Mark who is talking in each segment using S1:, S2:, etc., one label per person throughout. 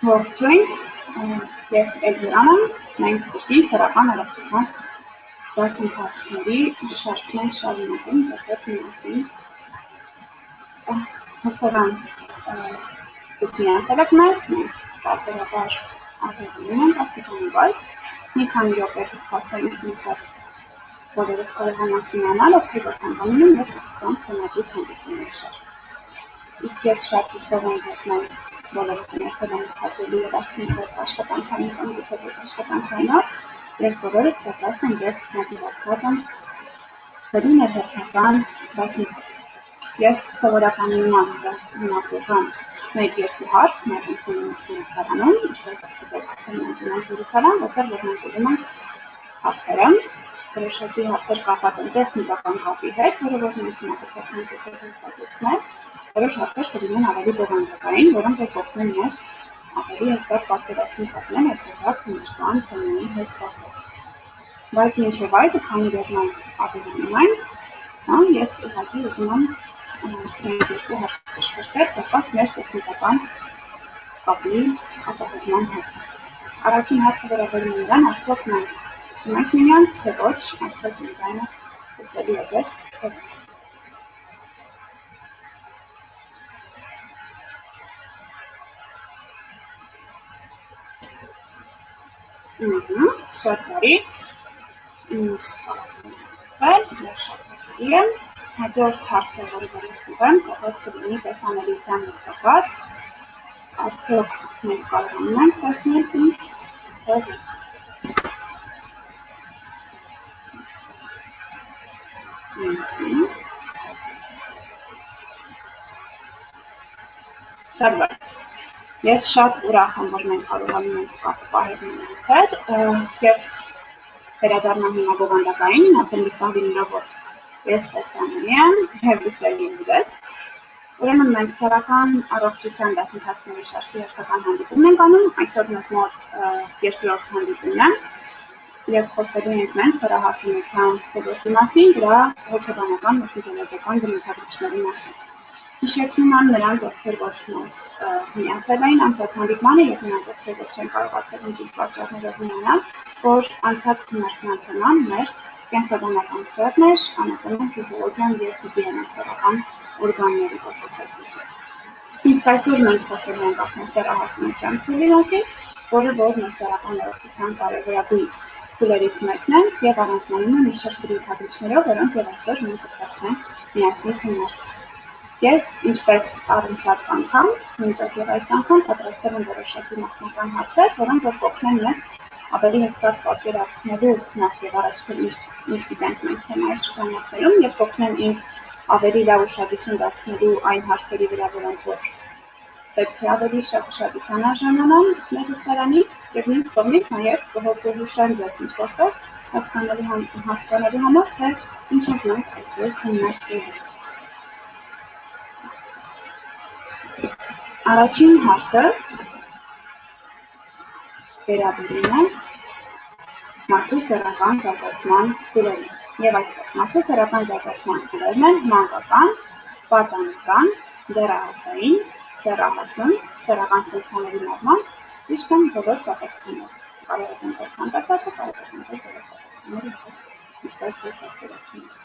S1: Ողջույն, ես Էլվիրան եմ, մենք ուղղի Սեռական առողջության դասընթացների շարքն ենք շարունակում ասած մասին։ Հսորան դուք միացել եք մեզ, մենք պարտավոր աղեղում ենք աստիճանաբար, մի քանի րոպե կսպասենք մինչև բոլորս կարողանանք իմանալ, օգտագործել ցանկանում եւ սկսենք թեմատիկ հանդիպումների շարք։ Իսկ ես շատ հուսով եմ, որ մենք բոլորս ունեցել ենք հաճելի եւ արդյունավետ աշխատանքային կամ գուցե աշխատանքայինով եւ բոլորս պատրաստ ենք եւ մոտիվացված ենք սկսելու ներհերթական դասընթացը։ Ես սովորաբար նման ձեզ հնարավորական 1-2 հարց մեր ընդունում զրուցարանում, ինչպես գիտեք, զրուցարան, որտեղ որ մենք ուզում ենք հարցերը, որոշակի հարցեր կապված են տեխնիկական կապի հետ, որը որ մենք հիմնավորեցինք հստակեցնել, որոշ հարցեր կլինեն ավելի բովանդակային, որոնք կօգնեն մեզ ավելի հստակ պատկերացում հասնել այսօրվա քննարկման թեմայի հետ կապված։ Բայց մինչև այդ, քանի որ մենք ավելանում ենք, ես ուղղակի ուզում եմ երկու հարց շեշտել կապված մեր տեխնիկական կապի ապահովման հետ։ Առաջին հարցը վերաբերում է իրան, արդյոք մենք լսում ենք միմյանց, թե ոչ, արդյոք իմ ձայնը լսելի է ձեզ, թե ոչ։ Շատ բարի, ինձ ասել, ես շատ հաճելի եմ, հաջորդ հարցը, որը որից կուղեմ, կապված կլինի տեսանելիության հետ կապված, արդյոք մենք կարողանում ենք տեսնել ինձ, թե ոչ։ Շատ բարի, ես շատ ուրախ եմ, որ մենք կարողանում ենք կապը պահել միմյանց հետ և վերադառնամ հիմա բովանդակային, արդեն վստահ լինելով, որ ես տեսանելի եմ և լսելի եմ ձեզ։ Ուրեմն մենք Սեռական առողջության դասընթացների շարքի հերթական հանդիպումն ենք անում, այսօր մեզ մոտ երկրորդ հանդիպումն է և խոսելու ենք մենք սեռահասունության ոլորտի մասին, դրա հոգեբանական ու ֆիզիոլոգիական բնութագրիչների մասին։ Հիշեցնում եմ նրանց, ովքեր որ մեզ միացել էին անցած հանդիպմանը և նրանց, ովքեր որ չեն կարողացել ինչ-ինչ պատճառներով միանալ, որ անցած քննարկման թեման մեր կենսաբանական սեռն էր, անատոմիան, ֆիզիոլոգիան և հիգիենան սեռական օրգանների պես այդպիսի։ Իսկ այսօր մենք խոսելու ենք արդեն սեռահասունության փուլի մասին, որը որ մեր սեռական առողջության կարևորագույն փուլերից մեկն է և առանձնանում է մի շարք բնութագրիչներով, որոնք և այսօր մենք կփորձենք միասին քննարկել։ Ես, ինչպես առնցած անգամ, նույնպես և այս անգամ պատրաստել եմ որոշակի նախնական հարցեր, որոնք որ կօգնեն մեզ ավելի հստակ պատկերացնելու նախ և առաջ թե ինչ գիտենք մենք թեմայի շրջանակներում և կօգնեն ինձ ավելի լավ ուշադրություն դարձնելու այն հարցերի վրա, որոնք որ պետք է ավելի շատ ուշադրության արժանանան մեր լսարանի և մյուս կողմից նաև կհոգեհուշեն ձեզ ինչ-որտեղ հասկանալու համար, թե ինչ ենք մենք այսօր քննարկելու։ Առաջին հարցը վերաբերում է մարդու սեռական զարգացման փուլերին և այսպես մարդու սեռական զարգացման փուլերն են մանկական, պատանեկան, դեռահասային, սեռահասուն, սեռական ֆունկցիաների նորմալ, ճիշտ են բոլոր պատասխանները։ Կարող եք ընտրել ցանկացածը, կարող եք ընտրել բոլոր պատասխանները, ինչպես որ պատկերացնում եք։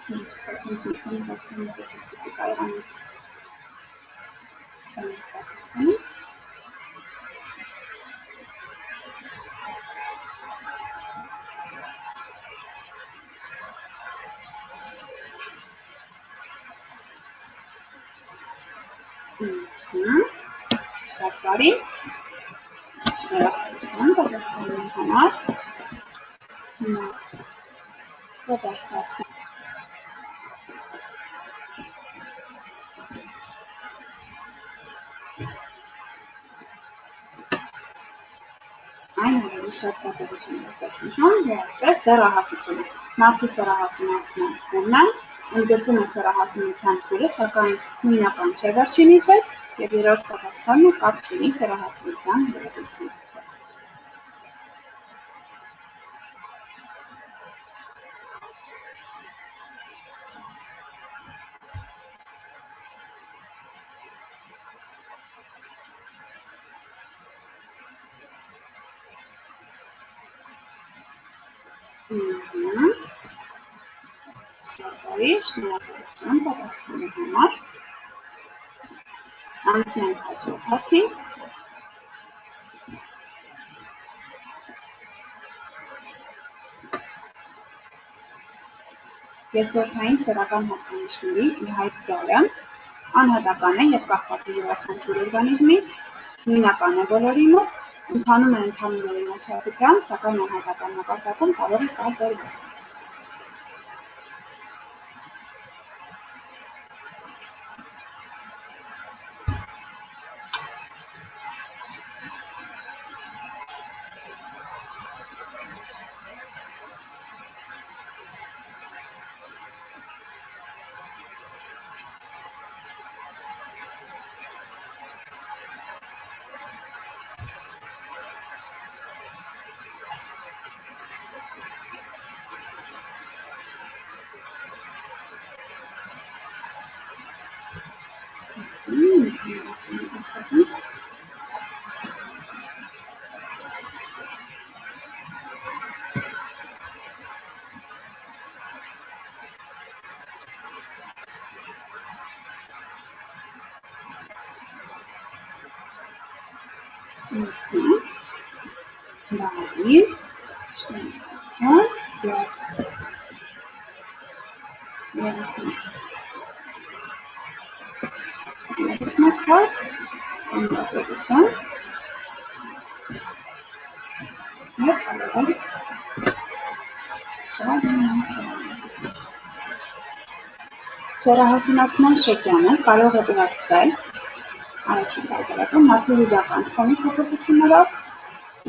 S1: Սկսենք մի քանի պատկերներ, այսպեսի կարողանանք ստանալ պատասխանը։ Շատ բարի, շնորհակալություն պատասխանելու համար։ Հիմա կդարձածնենք այն ավելի շատ պատահություն որպես նշան և այսպես դեռահասությունը։ Մարդու սեռահասունացման փուլն է, ընդգրկում է սեռահասունության փուլը, սակայն նույնական չէ վերջինիս հետ և երրորդ պատասխանն է կապ չունի սեռահասունության երևույթի հետ։ Շնորհակալի, շնորհակալություն պատասխանի համար։ Անցնենք հաջորդ հարցին։ Երկրորդային սեռական հատկանիշների ի հայտ գալը անհատական է և կախված է յուրաքանչյուր օրգանիզմից, նույնական է բոլորի մոտ, ընթանում է ընդհանուր օրինաչափությամբ, սակայն անհատական մակարդակում կարող է տարբերվել։ Բարի, շնորհակալություն Ես մեկ հարց, շնորհակալություն և կարող Սեռահասունացման շրջանը կարող է ուղեկցվել առաջին տարբերակում մարդու հուզական ֆոնի փոփոխություններով,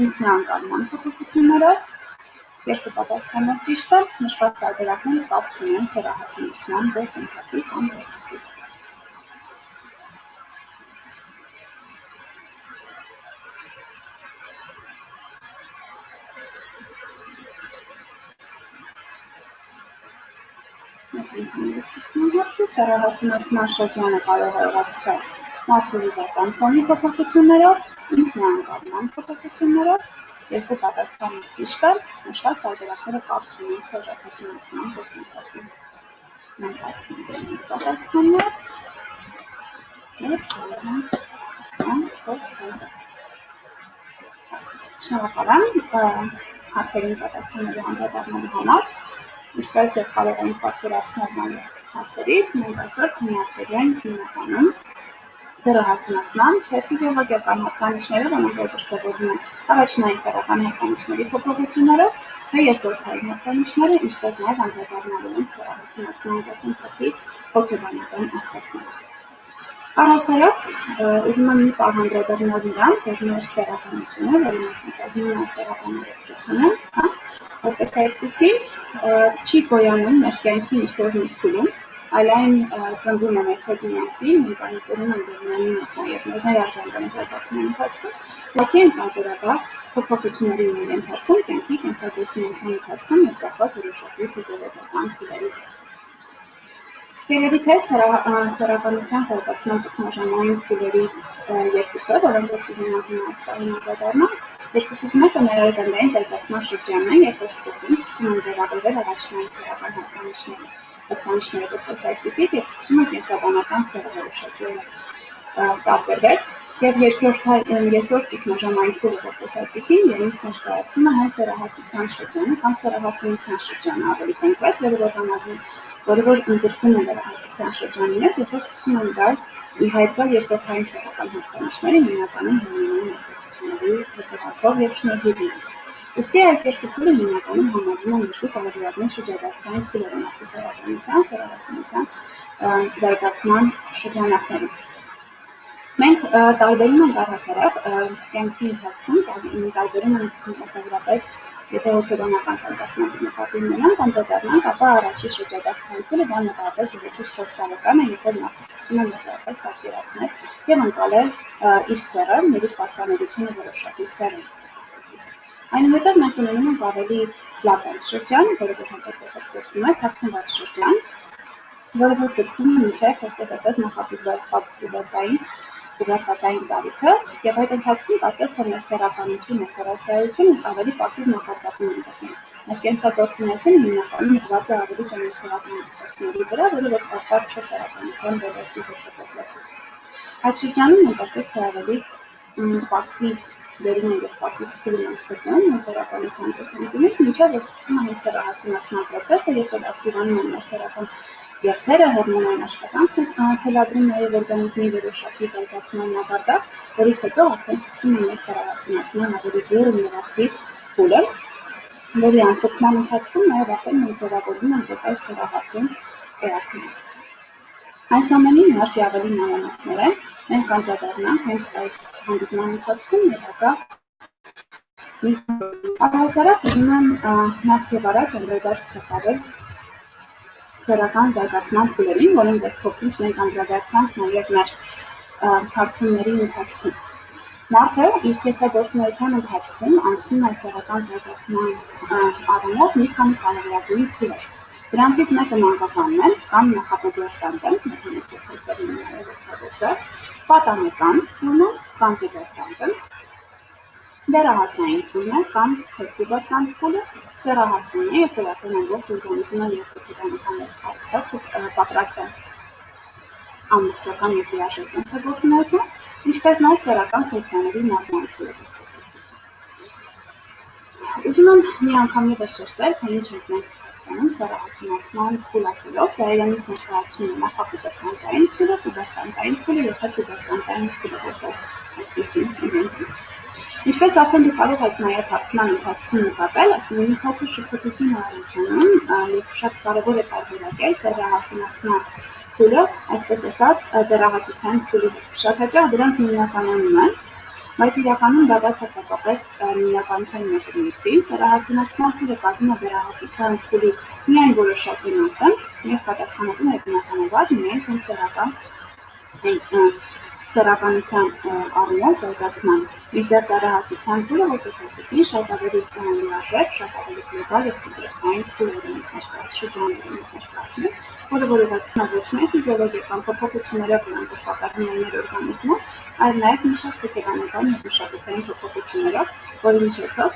S1: ինքնաանկալման փոփոխություններով, երկու պատասխանով ճիշտ է, նշված տարբերակները կապ չունեն սեռահասունության գործընթացի կամ պրոցեսի։ Սեռահասունացման շրջանը կարող է ուղեկցվել մարդու հուզական ֆոնի փոփոխություններով, ինքնաանկալման փոփոխություններով, երկու պատասխանով ճիշտ է, նշված տարբերակները կապ չունեն սեռահասունացման գործընթացի։ Մենք այդքան պատասխաններ և շնորհակալ եմ հարցերին պատասխանելու անդրադառնալու համար, ինչպես և կարող ենք պատկերացնել նաև հարցերից, մենք այսօր քննարկել ենք հիմնականում սեռահասունացման թե ֆիզիոլոգիական հատկանիշները, որոնք դրսևորվում են առաջնային սեռական հատկանիշների փոփոխություններով, թե երկրորդային հատկանիշները, ինչպես նաև անդրադառնալու ենք սեռահասունացման գործընթացի հոգեբանական ասպեկտներին։ Առհասարակ, ուզում եմ մի պահ անդրադառնալ նրան, որ մեր սեռականությունը, որի մասնակազմում է սեռական առողջությունը, որպես այդպիսի չի գոյանում մեր կյանքի ինչ-որ մի փուլում, այլ այն ծնվում է մեզ հետ միասին, մենք անիծում ենք դերնային մոտ նաև մեր ներարգանդան զարգացման ընթացքում, ուղղակի են տարբերաբար փոփոխությունների մեր ընթացքում կյանքի կենսագործունեության ընթացքում և կապված որոշակի ֆիզիոլոգիական փուլերի հետ։ Երևի թե սեռականության զարգացման ճգնաժամային փուլերից երկուսը, որոնք որ կուզենանք այս պահին անդրադառնալ, երկուսից մեկը ներարգանդային զարգացման շրջանն է, երբ որ սկզբում սկսում են ձևավորվել առաջնային սեռական հատկանիշները որպես այդպիսիք և սկսում է կենսաբանական սեռը որոշակի տարբերվել, և երկրորդ ճգնաժամային փուլը որպես այդպիսին իրենից ներկայացնում է հենց դեռահասության շրջանը կամ սեռահասունության շրջանը ավելի կոնկրետ, որը որ ընդգրկում է դեռահասության շրջանի մեջ, երբ որ սկսում են գալ ի հայտ գալ երկրորդային սեռական հատկանիշները հիմնականում հորմոնային ազդեցությունների հետևանքով և շնորհիվ նրանց։ Ուստի այս երկու փուլը հիմնականում համարվում են երկու կարևորագույն շրջադարձային փուլերը մարդու սեռականության, սեռահասունության զարգացման շրջանակներում։ Մենք տարբերում ենք առհասարակ կյանքի ընթացքում, տարբերում ենք մոտավորապես, եթե հոգեբանական զարգացման նկատի ունենանք, անդրադառնանք, ապա առաջի շրջադարձային փուլը դա մոտավորապես 3-4 տարեկան է, երբ որ մարդը սկսում է մոտավորապես պատկերացնել և ընկալել իր սեռը, մեր պատկանելիությունը որոշակի սեռ է։ Այնուհետև մենք ունենում ենք ավելի լատենտ շրջան, որը որ հենց այդպես էլ կոչվում է թաքնված շրջան, որը որ ձգվում է մինչև, այսպես ասած, նախապիլոտային ուղղակատային տարիքը եւ այդ ընթացքում կարծես թե մեր սեռականությունը, սեռազգայությունը ավելի պասիվ մակարդակում են գտնում։ Մեր կենսագործունեությունը հիմնականում ուղղված է ավելի ճանաչողական ասպեկտների վրա, որը որ կապված չէ սեռականության ոլորտի հետ տեսակից։ Այդ շրջանում մենք կարծես թե ավելի պասիվ դերում են եւ պասիվ փուլում են գտնում մեր սեռականության տեսանկյունից, մինչեւ որ սկսում է սեռահասունացման process-ը, երբ որ ակտիվանում են մեր սեռական գեղձերը, հորմոնային աշխատանքն թելադրում նաև օրգանիզմի որոշակի զարգացման մակարդակ, որից հետո արդեն սկսում է մեր սեռահասունացման ավելի գերում եւ ակտիվ փուլը, որի ամփոփման ընթացքում նաև արդեն մենք ձևավորվում ենք որպես սեռահասուն էակներ։ Այս ամենին իհարկե ավելի մանրամասներ են, մենք կանդրադառնանք հենց այս հանդիպման ընթացքում հետագա առհասարակ ուզում եմ նախ եւ առաջ անդրադարձ տվել սեռական զարգացման փուլերին, որին դեռ փոքրինչ մենք անդրադարձանք նաև մեր հարցումների ընթացքում։ Մարդը իր կենսագործունեության ընթացքում անցնում է սեռական զարգացման առումով մի քանի կարևորագույն փուլեր։ Դրանցից մեկը մանկականն է, կամ նախապուբերտանտը, պատանեկան փուլը, կամ պուբերտանտը, դեռահասային փուլը, կամ հետպուբերտանտ փուլը, սեռահասունը, երբ որ արդեն ամբողջ օրգանիզմը եւ հոգեբանական ներկայացված պատրաստ է ամբողջական եւ լիարժեք կենսագործունեության, ինչպես նաեւ սեռական ֆունկցիաների նորմալ փուլը։ Ուզում եմ միանգամից շեշտել, թե ինչ ենք մենք հասկանում սեռահասունացման փուլ ասելով, դա իրենից ներկայացնում է նախապուբերտանտային փուլը, պուբերտանտային փուլը եւ հետպուբերտանտային փուլը որպես այդպիսին իրենց։ Ինչպես արդեն դուք կարող եք նաև հարցման ընթացքում նկատել, ասում մի փոքր շփոթություն է առաջանում եւ շատ կարեւոր է տարբերակել սեռահասունացման փուլը, այսպես ասած, դեռահասության փուլի հետ։ Շատ հաճախ դրանք նույնականանում են, բայց իրականում դա բացարձակապես նույնականության մեջ մյուսի, սեռահասունացման փուլը կազմում է դեռահասության փուլի միայն որոշակի մասը եւ պատասխանատու է բնականաբար միայն սեռականության առումով զարգացման, մինչդեռ դեռահասության փուլը որպես այդպիսին շատ ավելի լիարժեք, շատ ավելի գլոբալ եւ կոմպլեքսային փուլ է իրենից ներկայացնում, որը ուղղակի ոչ միայն ֆիզիոլոգիական փոփոխություններով, որոնք կատարվում են մեր օրգանիզմում, այլ նաեւ մի շարք հոգեբանական եւ մշակութային փոփոխություններով, որի միջոցով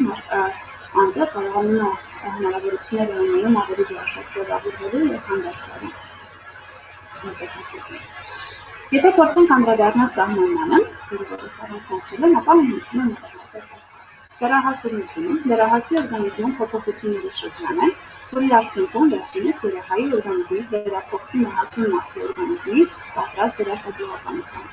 S1: անձը կարողանում է հնարավորություններ ունենալու ավելի լիարժեք ձևավորվելու եւ հանդես գալու։ Որպես այդպիսին։ Եթե փորձենք անդրադառնալ սահմանմանը, որը որպես առանձնացել են, ապա հնչում է մոտավորապես այսպես։ Սեռահասունությունը դեռահասի օրգանիզմում փոփոխությունների շրջան է, որի արդյունքում վերջինս երեխայի օրգանիզմից վերափոխվում է հասուն մարդու օրգանիզմի պատրաստ դերակատարության։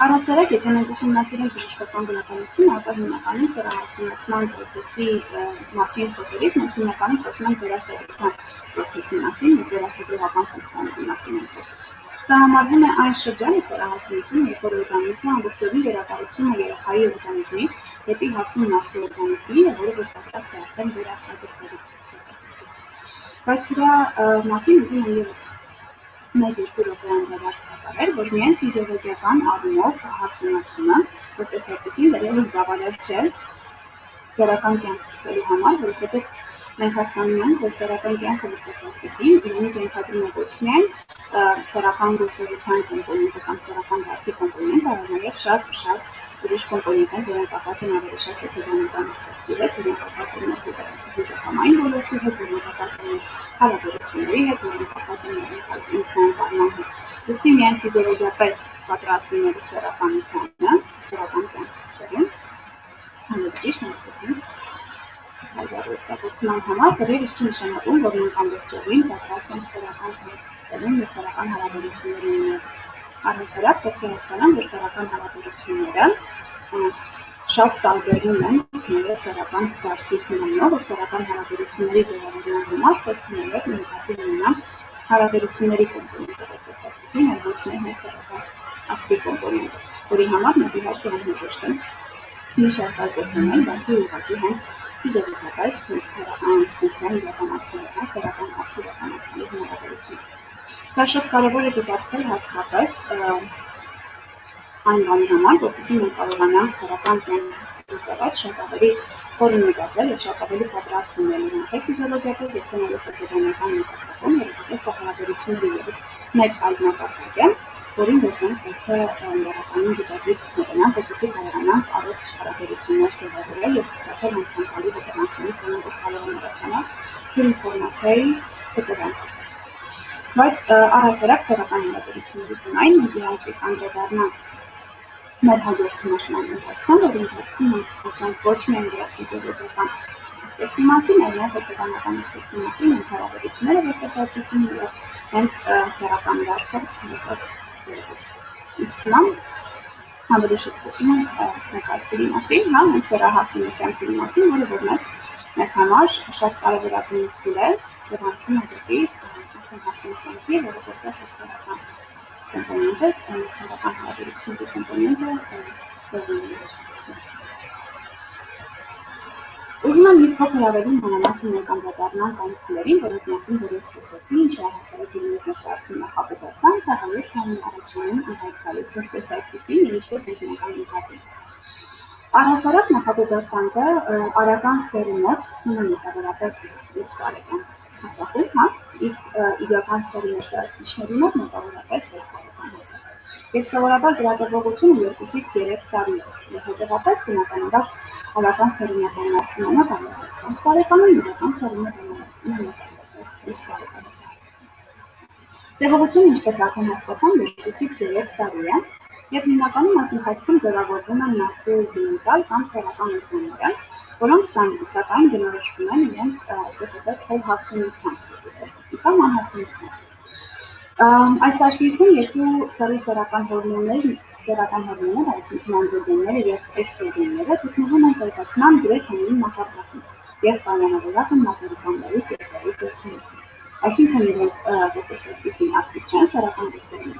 S1: Առհասարակ, եթե մենք ուսումնասիրենք բժշկական գրականությունը, ապա հիմնականում սեռահասունացման process-ի մասին խոսելիս մենք հիմնականում խոսում ենք դերակատարության process-ի մասին եւ դերակատարական ֆունկցիաների մասին ենք խոսում։ Սա համարվում է այն շրջանը սեռահասունությունը, երբ որ օրգանիզմը ամբողջովին վերակառուցվում է երեխայի օրգանիզմի դեպի հասուն մարդու օրգանիզմի, որը որ պատրաստ է արդեն վերարտադրվելու։ Բայց սրա մասին ուզում եմ ևս մեկ-երկու րոպե անդրադարձ կատարել, որ միայն ֆիզիոլոգիական առումով հասունացումը, որպես այդպիսին դեռևս բավարար չէ սեռական կյանք սկսելու համար, որովհետեւ մենք հասկանում ենք, որ սեռական կյանքը որպես այդպիսին իրենից ենթադրում է ոչ միայն սեռական գործողության կոմպոնենտը կամ սեռական դաշտի կոմպոնենտը, այլ նաև շատ ուրիշ կոմպոնենտներ, որոնք կապված են ավելի շատ հոգեբանական ասպեկտի հետ, որոնք կապված են հուզախամային ոլորտի հետ, որոնք կապված են հարաբերությունների հետ, որոնք կապված են ինքնանկարման հետ։ Ուստի միայն ֆիզիոլոգիապես պատրաստ լինելու սեռականությանը, սեռական կյանք սկսելու, ճիշտ ներկայացում սխալվառության համար դեռևս չի նշանակում, որ մենք ամբողջովին պատրաստ ենք սեռական կյանք սկսելու եւ սեռական հարաբերություններ ունենալու։ Առհասարակ պետք է հասկանան, որ սեռական հարաբերությունները շատ տարբերվում են նաև սեռական դաշտից նրանով, որ սեռական հարաբերությունների ձևավորման համար պետք է նաև նկատի ունենալ հարաբերությունների կոմպոնենտը որպես այդպիսին, այլ ոչ միայն սեռական ակտիվ կոմպոնենտը, որի համար մեզ իհարկե անհրաժեշտ է մի շարք այլ գործոններ, բացի ուղղակի հենց ֆիզիոլոգիապես ֆունկցիան իրականացնելը, սեռական ակտիվ իրականացնելու հնարավորությունը։ Սա շատ կարևոր է դիտարկել հատկապես այն բանի համար, որպեսզի մենք կարողանանք սեռական կյանք սկսելուց առաջ շատ ավելի խորը մտածել եւ շատ ավելի պատրաստ լինել թե ֆիզիոլոգիապես եւ թե հոգեբանական նկատմամբ, որովհետեւ սա հարաբերությունների ևս մեկ այլ նպատակ է, որին դեպքում պետք է լրատվամիջոցին դիտակից մոտենանք, որպեսզի կարողանանք առողջ հարաբերություններ ձևավորել եւ խուսափել անցանկալի հետևանքներից, որոնք կարող են առաջանալ ինֆորմացիայի հետևանքով։ Բայց առհասարակ սեռական հարաբերությունների տնային մենք անդրադառնանք մեր հաջորդ քննարկման ընթացքում, որի ընթացքում մենք խոսանք ոչ միայն դրա ֆիզիոլոգիական ասպեկտի մասին, այլ նաև հոգեբանական ասպեկտի մասին, հենց հարաբերությունները որպես այդպիսին եւ հենց սեռական վարքը որպես իսկ հիմա ավելի շուտ խոսում ենք մեկ այլ փուլի մասին, հենց սեռահասունության փուլի մասին, որը որ մեզ համար շատ կարևորագույն փուլ է եւ անցնում է դեպի հասուն կյանքի, որը որտեղ սեռական կոմպոնենտը, սեռական հարաբերությունների կոմպոնենտը ուզում եմ մի փոքր ավելի մանրամասն մենք անդրադառնանք այն փուլերին, որոնց մասին որ ես խոսեցի, ինչի առհասարակ իրենից ներկայացնում է նախապատական, տաղավեր քանի առաջանում անհայտ գալիս որպես այդպիսին եւ ինչպես ենք նկատի նկատում։ Առհասարակ նախապատականը արական սերի մոտ սկսում է մոտավորապես 8 տարեկան հասակում, իսկ իրական սերի ներկայացուցիչների մոտ մոտավորապես 6 տարեկան հասակում։ Եվ սովորաբար դրա տևողությունը 2-ից 3 տարի է, եւ հետեւաբար բնականաբար արական սերի մոտավորությունը մոտավորապես 10 տարեկանում, իրական սերի մոտավորությունը մոտավորապես 5 տարեկան հասակում։ Տևողությունը, ինչպես արդեն հասկացան, 2-ից 3 տարի է, եւ հիմնականում այս ընթացքում ձևավորվում են մարդու բնութար կամ սեռական օրգանները, որոնք սակայն բնորոշվում են իրենց, այսպես ասած, թեհասունությամբ, կամ անհասունությամբ։ Այս դաշտերում երկու սեռի սեռական հորմոններ, այսինքն անդրոգենները եւ էստրոգենները գտնվում են զարգացման գրեթե նույն մակարդակում եւ պայմանավորված են մակերիկանների կերպերի գործունեությամբ։ Այսինքն իրենք որպես այդպիսին ակտիվ չեն, սեռական գործերի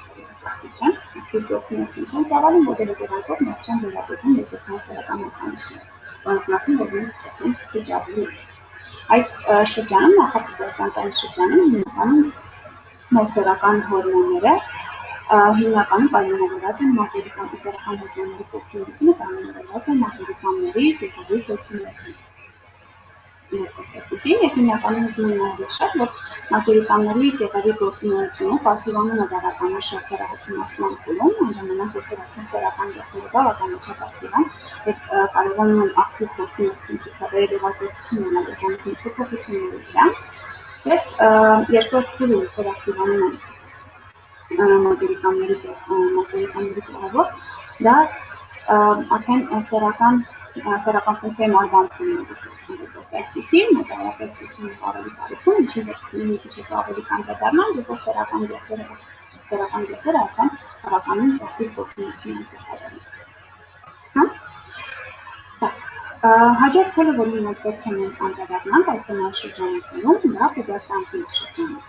S1: ակտիվ գործունեություն չեն ծավալում, որի հետևանքով նրանց չեն զարգացնում երկրորդ սեռական մեխանիզմներ, որոնց մասին որ մենք խոսենք քիչ ավելի ուշ։ Այս շրջանում նախապատական շրջանում հիմնականում մեր սեռական հորմոնները հիմնականում պայմանավորված են մակերիկան սեռական հորմոնների գործունեությունը պայմանավորված է մակերիկանների կերպերի գործունեությամբ։ Այսպեսին եւ հիմնականում ուզում եմ նաև շատ որ մակերիկանների կերպերի գործունեությունը պասիվանում է բավականին շատ սեռահասունացման փուլում, անժամանակ որտեղ արդեն սեռական գործերը բավականաչափ ակտիվ են եւ կարողանում են ակտիվ գործունեություն ցուցաբերել եւ ազդեցություն ունենալ օրգանիզմի փոփոխությունների վրա։ Եվ երկրորդ փուլը, որ ակտիվանում են մակերիկանների կողմով, դա արդեն սեռական ֆունկցիայի մարման փուլն է որպես այդպիսին, մոտավորապես 50 ավելի տարիքում, ինչի դեպքում մի քիչ ավելի կանդրադառնալ, երբ որ սեռական գործերը արդեն բավականին պասիվ գործունեություն են ցուցաբերում։ Հաջորդ փուլը, որին մենք պետք է անդրադառնանք այս տնային շրջանակներում, դա պուբերտանտի շրջանն է։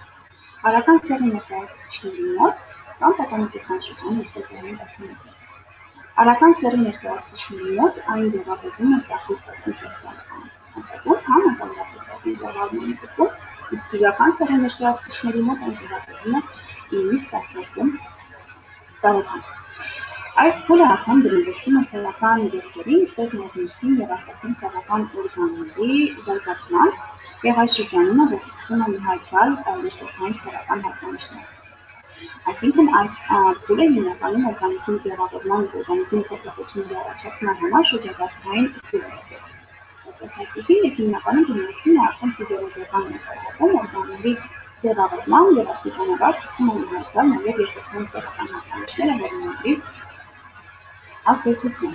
S1: Արական սեռի ներկայացուցիչների մոտ կամ պատանեկության շրջանը, ինչպես նաև ասացի։ Արական սեռի ներկայացուցիչների մոտ այն ձևավորվում է 10-ից 14 տարեկան հասակում, մոտավորապես այդ ձևավորման փուլում, իսկ իրական սեռի ներկայացուցիչների մոտ այն ձևավորվում է 9-ից 12 տարեկան։ Այս փուլը արդեն բնորոշվում է սեռական գործերի, ինչպես նաև ներքին եւ արտաքին սեռական օրգանների զարգացման եւ այս շրջանում է ողջունվում է նահատալ երկրորդային սեռական հատկանիշներ։ Այսինքն այս փուլը հիմնականում օրգանիզմի ձևավորման եւ օրգանիզմի փոփոխությունների առաջացման համար շրջադարձային փուլ է որպես այդպիսին եւ հիմնականում բնորոշվում է արդեն ֆիզիոլոգիական մակարդակում օրգանների ձևավորման եւ աստիճանաբար սկսում են նահատալ նաեւ երկրորդային սեռական հատկանիշները հորմոնների ազդեցություն։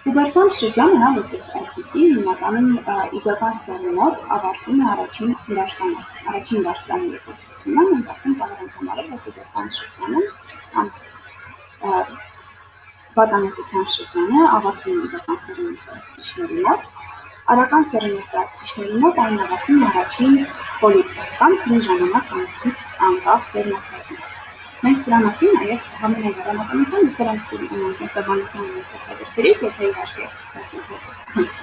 S1: Պուբերտալ շրջանը որպես այդպիսին հիմնականում իգական սեռի մոտ ավարտվում է առաջին դաշտանի եկոսիստեմը, մենք արդեն կարող ենք համարել, որ պուբերտալ շրջանը պատանեկության շրջանը ավարտվում է իգական սեռի ներկայացուցիչների մոտ, արական սեռի ներկայացուցիչների մոտ այն ավարտվում է առաջին պոլիցիկական քանի ժամանակ անցից անկախ սերմացակում։ Մենք սրա մասին նաև համենայն վերանականությամբ սրանք ունենք կենսաբանության տեսակետներից, եթե իհարկե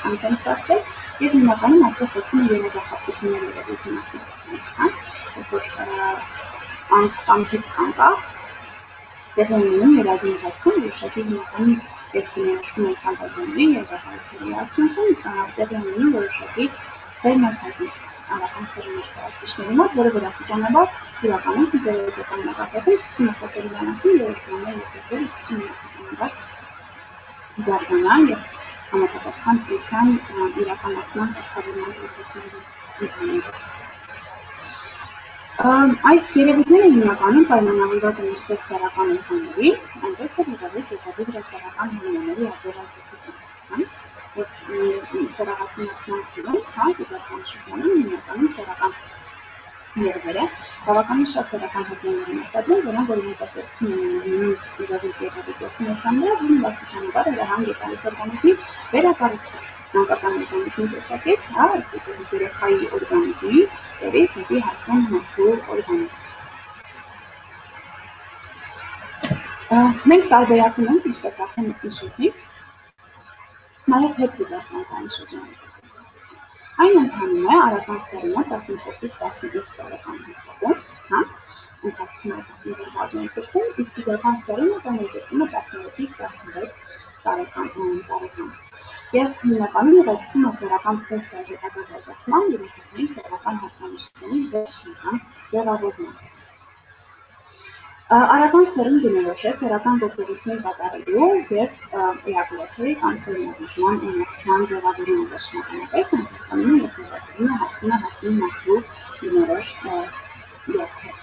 S1: դասընթացի եւ հիմնականում այստեղ խոսում են երազախախտությունների երևույթի մասին, որ անկից անկախ տեղի ունենում երազի ընթացքում որոշակի հիմնականում երբ բնորոշվում են ֆանտազիաների եւ գաղափարների արդյունքում տեղի ունենում որոշակի սերմացակում։ արական սեռի ներկայացուցիչների մոտ, որը վերաստիճանաբար իրականում ֆիզիոլոգիական նպատակով սկսում է խոսել իր մասին եւ երկրորդ սկսում է վերաստիճանաբար զարգանալ եւ համապատասխան դրության իրականացման կարգավորման process-ների ընդհանրապես։ Այս երևույթները հիմնականում պայմանավորված են ինչպես սեռական ընդհանրի, այնպես էլ հետագի դրա սեռական հնարավորների աջակցությամբ, սեռահասունացման փուլում, դիտարկման շրջանում հիմնականում սեռական երկրները բավականին շատ սեռական հատկանիշներ են արտադրում, որոնք իրենց ազդեցություն ունեն գործունեության վրա, որն աստիճանաբար հանգ է տալիս օրգանիզմի վերակառուցման, մանկական օրգանիզմի տեսակից, այսպես ասած երեխայի օրգանիզմի ծերից դեպի հասուն մարդու օրգանիզմ։ Մենք տարբերակում ենք, ինչպես արդեն նշեցինք, նաև հետդիվերտանտային շրջանի տեսակից։ Այն ընթանում է արական սեռի մոտ 14-ից 17 տարեկան հասակում, իսկ իդեալական սեռի մոտ ընդգրկում է 13-ից 16 տարեկան։ Եվ հիմնականում ուղեկցում է սեռական ֆունկցիայի հետագա զարգացման և երեխաների սեռական հատկանիշների վերջնական ձևավորման։ Արական սեռում բնորոշ է սեռական գործողություն կատարելու և էակուլյացիայի կամ սերմնաբուժման ունակության ձևավորումը վերջնականապես անցկացնում և ձևավորվում է հասուն մարդու բնորոշ реакция։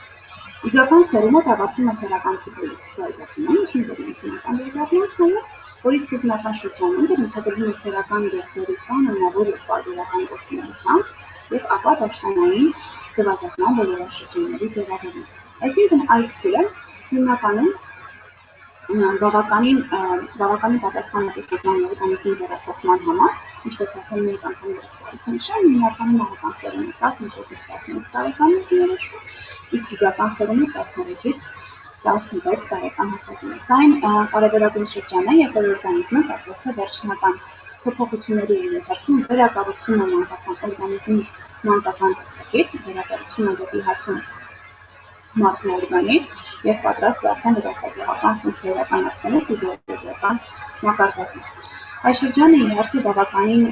S1: Իդեալական սեռի մոտ ավարտվում է սեռական ցիկլի զարգացումը, ինչին հիմնական վերադառնանք նաև, որի սկզբնական շրջանում բնութագրվում է սեռական գեղձերի կանոնավոր և պարբերական գործունեությամբ և ապա դաշտանային ձևազատման բոլորոշ շրջանների ձևավորում։ Այսինքն այս փուլը հիմնականում բավականին պատասխանատու օրգանիզմի վերափոխման համար, ինչպես արդեն մեկ անգամ նշել, հիմնականում արական սեռում 14-ից 18 տարեկանում բնորոշվում, իսկ իդեալական սեռում 13-ից 16 տարեկան հասակում։ Այն կարևորագույն շրջան է, երբ որ օրգանիզմը կարծես թե վերջնական փոփոխությունների է ենթարկվում, վերակառուցվում է մանկական օրգանիզմի մանկական տեսակից, վերակառուցվում է դեպի հասուն մարդու օրգանիզմ և պատրաստ է արդեն հրաշքատեղական ֆունկցիա իրականացնելու ֆիզիոլոգիական մակարդակում։ Այս շրջանը իհարկե բավականին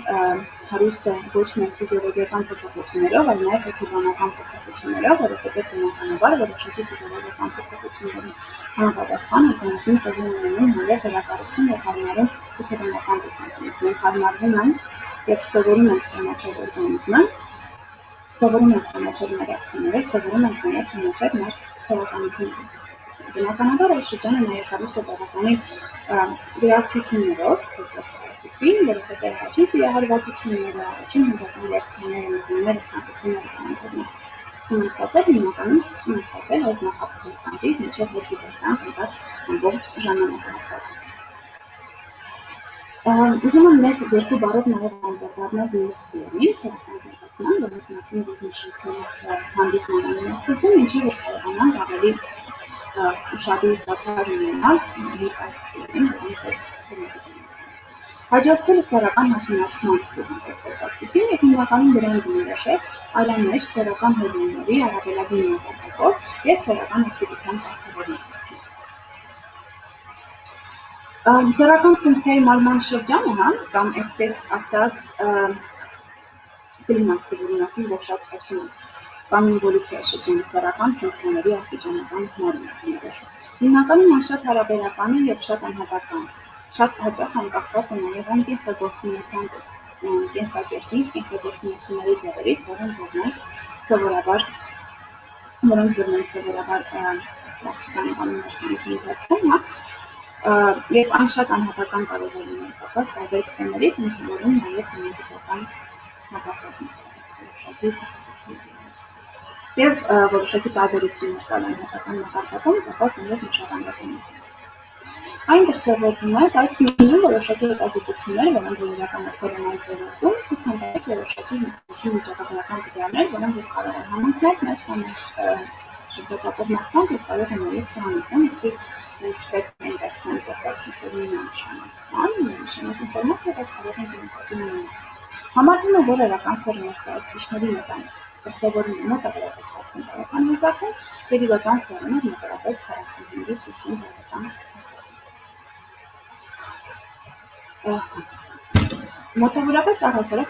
S1: հարուստ է ոչ միայն ֆիզիոլոգիական փոփոխություններով, այլ նաև հոգեբանական փոփոխություններով, որովհետև բնականաբար որոշակի ֆիզիոլոգիական փոփոխությունների համապատասխան օրգանիզմի տեղի ունենում նաև վերակառուցում և հարմարում հոգեբանական տեսանկյունից։ Մենք հարմարվում ենք և սովորում ենք ճանաչել օրգանիզմը, սովորում ենք ճանաչել մեր ռեակցիաները, սովորում ենք նաև ճանաչել մեր սեռականությունները։ Բնականաբար այս շրջանը նաև հարուստ է բավականին գրավչություններով, որպես այդպիսի, որովհետև առաջին սիրահարվածությունները, առաջին հուզական ռեակցիաները, մտումները, ցանկությունները, որոնք սկսում են խաթել, հիմնականում սկսում են խաթել այս նախապատրաստանից մինչև հետդիվերտանտ ընկած ամբողջ ժամանակահատվածում։ Ուզում եմ մեկ-երկու բառով նաև անդրադառնալ մյուս փուլերին, սեռական զարգացման, որոնց մասին ես նշեցի հանդիպման ամենասկզբում, ինչը որ կարողանանք ավելի ուշադիր դադար ունենալ հենց այս փուլերին, որոնց որ վերադառնանք։ Հաջորդ փուլը սեռական հասունացման փուլն է որպես այդպիսի, եւ հիմնականում դրան բնորոշ է այլամեջ սեռական հորմոնների առավելագույն նպատակով եւ սեռական ակտիվության կարգավորումը։ Սեռական ֆունկցիայի մարման շրջանը, կամ այսպես ասած, կլիմաքսը, որի մասին որ շատ խոսում ենք, կամ ինվոլյուցիայի շրջանը սեռական ֆունկցիաների աստիճանական մարմին է բնորոշում։ Հիմնականում այն շատ հարաբերական է եւ շատ անհատական, շատ հաճախ անկախված է նաեւ այն կենսագործունեության կենսագործունեությունների ձևերից, որոնց մենք սովորաբար պրակտիկան անում մեր կյանքի ընթացքում, եւ այն շատ անհատական կարող է լինել կապված տարբեր թեմերից, ընդհանրում նաեւ հնագիտական մակարդակներ, եւ որոշակի տարբերություններ կան անհատական մակարդակում, կապված նաեւ մշակութային։ Այն դրսևորվում է, բայց միայն որոշակի հետազոտություններ, որոնք իրականացել են այդ ոլորտում, ցույց են տալիս որոշակի միջակայքական տվյալներ, որոնք կարող են համընկնել մեզ կամ մեր շրջապատող մարդկանց եւ կարող են նաեւ չհամընկնել, իսկ մենք չպետք է վերցնենք որպես ինչ-որ նշանակ ինֆորմացիա, բայց կարող ենք նկատի համարվում է, որ արական սեռի ներկայացուցիչների մոտ այն դրսևորվում է մոտավորապես 60 տարեկան հասակում եւ իդեալական սեռի մոտ մոտավորապես 45-ից 50 տարեկան հասակում։ Մոտավորապես առհասարակ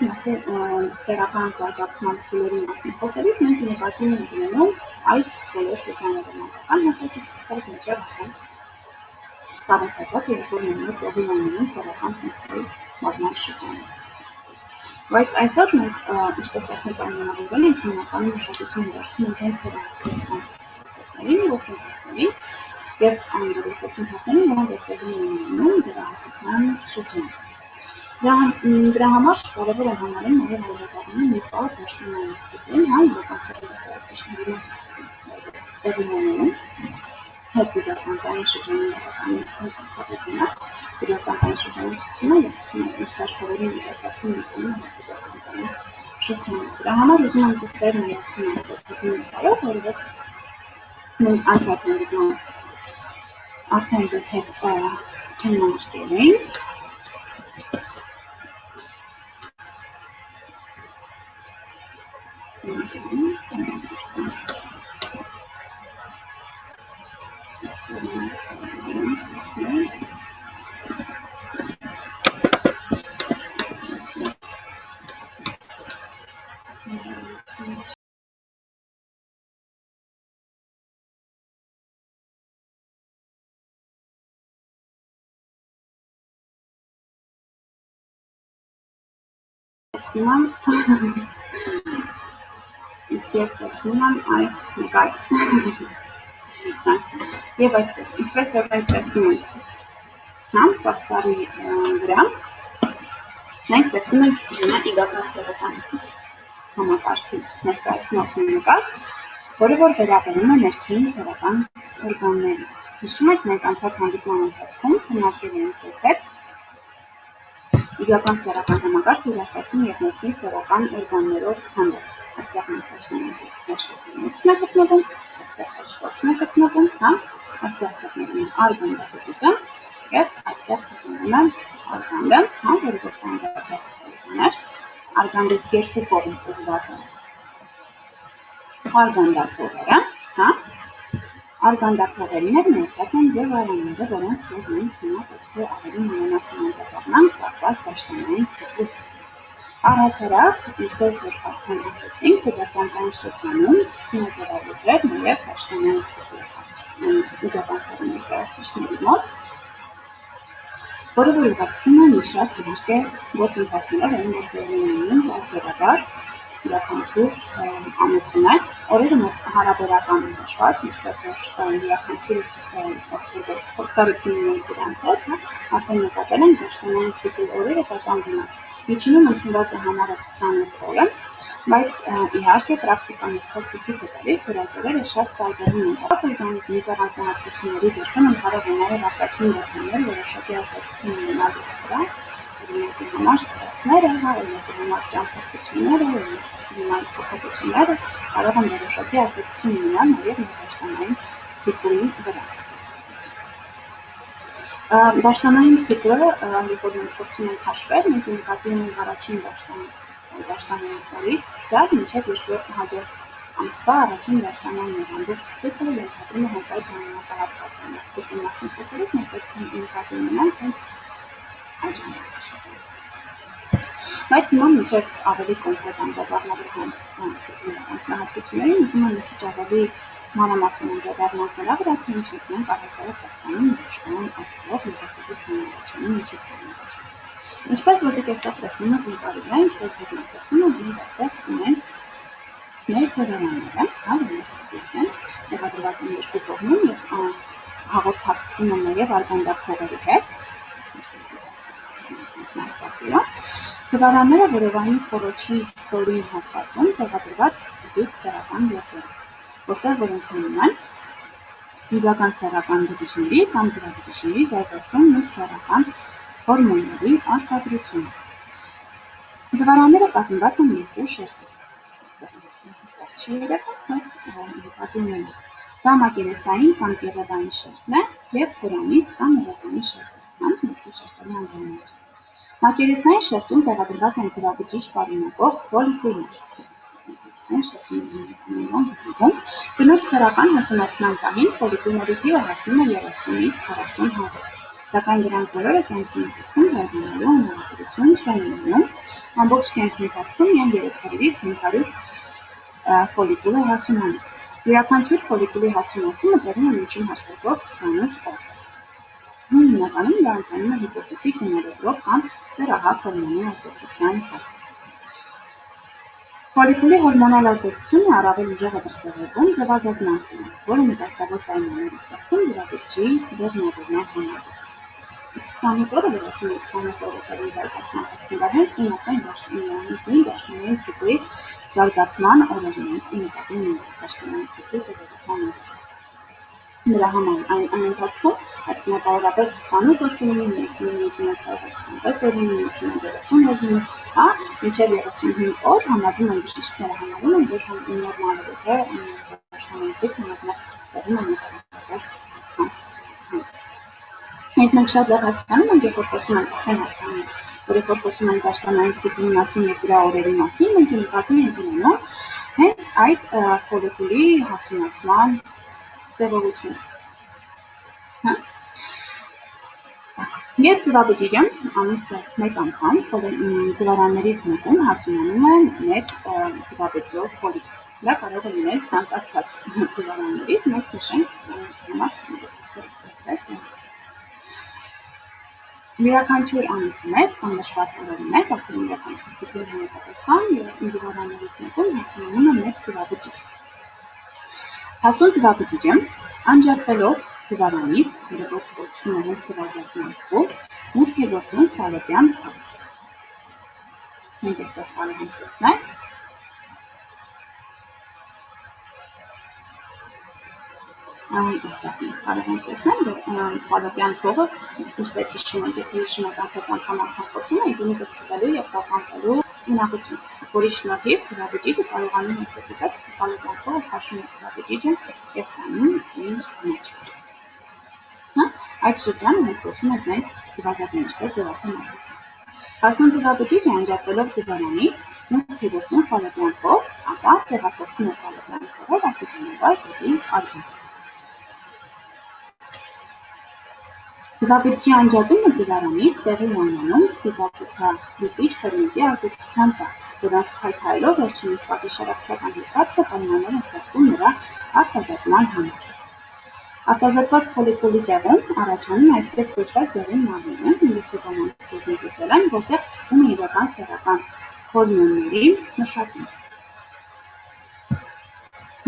S1: սեռական զարգացման փուլերի մասին խոսելիս մենք նկատի ենք ունենում այս բոլոր շրջանները մանկական հասակից սկսած մինչև տարածասակ երբ որ մենք տեղի ունենում սեռական ֆունկցիայի մատնան շրջանը։ Բայց այսօր մենք ինչպես արդեն պայմանավորվել ենք հիմնականում ուշադրություն դարձնում ենք հենց սեռահասության procesներին, գործընթացներին եւ գործընթացներին, որոնք տեղի ունենում սեռահասության շրջանում։ Դրա համար կարևոր է համարել նաև հայրենիքային մի պարզ դաշտային ցիկլին, իրական սեռահասությունների տեղի ունենում հետբյուջետային շրջանի իրականությունը, իրականային շրջանի ցուցումը եւ ինչպես խորհրդի միջակայքում ունենում հետբյուջետային շրջանը։ Դրա համար ուզում եմ տեսնել նաև ֆինանսական տարով, որովհետեւ մենք անցած անգամ արդեն ձեզ հետ քննարկել ենք իսկ ես տեսնում եմ այս նկարը։ Եվ այսպես, ինչպես որ մենք տեսնում ենք, պաստառի վրա, մենք տեսնում ենք իրական սեռական համապարփի ներկայացնող նկար, որը որ վերաբերում է ներքին սեռական օրգաններին։ Հիշում եք, մենք անցած հանդիպման ընթացքում քննարկել ենք ձեզ հետ իրական սեռական համակարգը իրականություն եւ ներքին սեռական օրգաններով հանդերձ։ Այստեղ մենք տեսնում ենք մեջքոցն է գտնվում, այստեղ մեջքոցն է գտնվում, այստեղ գտնվում է արգանդակը եւ այստեղ գտնվում է արգանդը, որը որ կանզակերպներ, արգանդից երկու կողմ ուղղված է արգանդակողերը, արգանդակողերիներ ունեցած են ձևարանները, որոնց եւ մենք հիմա պետք է ավելի մանրամասնորեն դառնանք կապված դաշտանային ցիկլի։ Առհասարակ, ինչպես որ արդեն ասացինք, հետագային շրջանում սկսում է ձևավորվել նաև դաշտանային ցիկլի իրական ներկայացուցիչների մոտ, որը որ ուղեկցվում է մի շարք իհարկե գործընթացներով, որոնք տեղի ունենում պարտավոր յուրաքանչյուր ամիսինը, օրերը հարաբերական նշված, ինչպես որ յուրաքանչյուրս փորձառություն ունենք դրանց հետ, արդեն նկատել են դաշտանային ցիկլի օրերը տատանվում են։ Միջինում ընդունված է համարը 28 օրը, բայց իհարկե պրակտիկան ցույց է տալիս, որ այդ օրերը շատ տարբերվում են։ Օրգանիզմի առանձնահատկությունների դեպքում կարող է նաև արտաքին գործոններ որոշակի ազդեցություն ունենալ դրա օրինակի համար ստրեսները, օրինակի համար ճամփորդությունները, օրինակի փոփոխությունները կարող են որոշակի ազդեցություն ունենալ նաև դաշտանային ցիկլի վրա։ Դաշտանային ցիկլը, երբ որ մենք փորձում ենք հաշվել, մենք նկատի ունենք առաջին դաշտանային օրից սկսած մինչև երկրորդ հաջորդ ամսվա առաջին դաշտանային ամբողջ ցիկլը ենթադրում է հենց այդ ժամանակահատվածը։ Ցիկլի մասին խոսելուց մենք պետք է նկատի ունենանք հենց այդ ժամանակաշրջանը։ Բայց հիմա մինչև ավելի կոնկրետ անդրադառնալու հենց ցիկլի անձնահատկություններին, ուզում եմ մի քիչ ավելի մանրամասն անդրադառնանք նրա վրա, թե ինչ ենք առհասարակ հասկանում դաշտային ասելով նպատակության առաջանում միջոցառման առաջանում։ Ինչպես որ դուք այստեղ տեսնում եք նկարի վրա, ինչպես որ մենք տեսնում ենք, մենք այստեղ ունենք ներթևերանները, տեղադրված են երկու կողմում եւ հաղորդակցվում են նաեւ արգանդակողերի հետ, ինչպես Ստվարանները որովայնի խորոչի ստորին հատվածում տեղադրված դույք սեռական գործեր, որտեղ որ ընդունում են իրական սեռական բջիջների կամ ձրաբջիջների զարգացումն ու սեռական հորմոնների արտադրությունը։ Ստվարանները կազմված են երկու շերտից։ Դա մակերեսային կամ կեղևային շերտն է եւ խորանիստ կամ նրբանի շերտը։ Մակերեսային շերտում տեղադրված են ձրաբջիջ պարունակող ֆոլիկուլներ։ Բնորոշ սեռական հասունացման պահին ֆոլիկուլների թիվը հասնում է 30-ից 40 հազար։ Սակայն դրանք բոլորը կյանքի ընթացքում զարգանալու հնարավորություն չեն ունենում, ամբողջ կյանքի ընթացքում միայն 3 քայլից 500 ֆոլիկուլը հասունանում։ Յուրաքանչյուր ֆոլիկուլի հասունացումը տևում է միջին հաշվարկով 28 օր։ Հիմնականում դա ընթանում է հիպոֆիզի գնալով կամ սեռահակ հորմոնի ազդեցության տակ։ Ֆոլիկուլի հորմոնալ ազդեցությունը առավել ուժեղ է դրսևորվում ձվազատման, որը նպաստավոր պայմաններ է ստեղծում վիրաբջիջի բեղմնավորման համար։ 28 օրը 28 օրը տևի զարգացման ընթացքում հենց իմասային դաշտային դաշտային ցիկլի զարգացման օրերին նկատի դաշտային ցիկլի տեղեկության օրեր։ Նրա համար այն ընթացքում այդ մոտավորապես 28 օր կլինի, 91-26 օրին, 90-30 օրին, մինչև 35 օր համարվում են բժիշկները համարում են, որ նորմալ է, թե դաշտային ցիկլը տեղում է մոտավորապես Մենք շատ լավ հասկանում ենք, երբ որ խոսում ենք, արդեն հասկանում ենք, որ երբ որ խոսում ենք դաշտային ցիկլի մասին եւ դրա օրերի մասին, մենք նկատի ենք ունենում հենց այդ ֆոլիկուլի հասունացման տևողությունը։ Երբ ձվաբջիջը ամիսը 1 անգամ ձվարաններից մեկում հասունանում է 1 ձվաբջջով ֆոլիկուլ։ Դա կարող է լինել ցանկացած ձվարաններից, մենք նշենք Յուրաքանչյուր ամիսի մեջ կամ նշված օրերի մեջ, արդեն յուրաքանչյուր ցիկլի համապատասխան ձվարաններից մեկում հասունանում է 1 ձվաբջիջ։ Հասուն ձվաբջիջը անջատվելով ձվարանից, որը կոչվում է հենց ձվազատման փուլ, մուտք է գործում ֆալոպիան փուլ։ Մենք այստեղ կարող ենք տեսնել Այստեղ կարող ենք տեսնել, որ ֆալոպիան փողը, ինչպես հիշում եք, եթե հիշում եք անցած անգամ արդեն խոսում ենք, ունի կծկվելու և տապանվելու ունակություն, որի շնորհիվ ձվաբջիջը կարողանում է, այսպես ասած, ֆալոպիան փողը քաշում է ձվաբջիջը և տանում իր մեջ։ Այդ շրջանը հենց կոչվում ենք մենք ձվազատում, ինչպես որ արդեն ասացինք։ Հասուն ձվաբջիջը անջատվելով ձվարանից մուտք է գործում ֆալոպիան փող, ապա տեղափոխվում է ֆալոպիան փողով աստիճանաբար դեպի արգան։ Ձվաբջիջի անջատումը ձվարանից տեղի է ունենում սպիտակուցալուծիչ ֆերմենտի ազդեցության տակ, որոնք քայքայելով վերջինիս պատշգամբական հյուսվածքը պայմաններ են ստեղծում նրա արտազատման համար։ Արտազատված ֆոլիկուլի տեղում առաջանում է այսպես կոչված դեղին մարմինը, միլիցեկանանք ձեզնից լսել են, որտեղ սկսվում է իրական սեռական հորմոնների մշակում։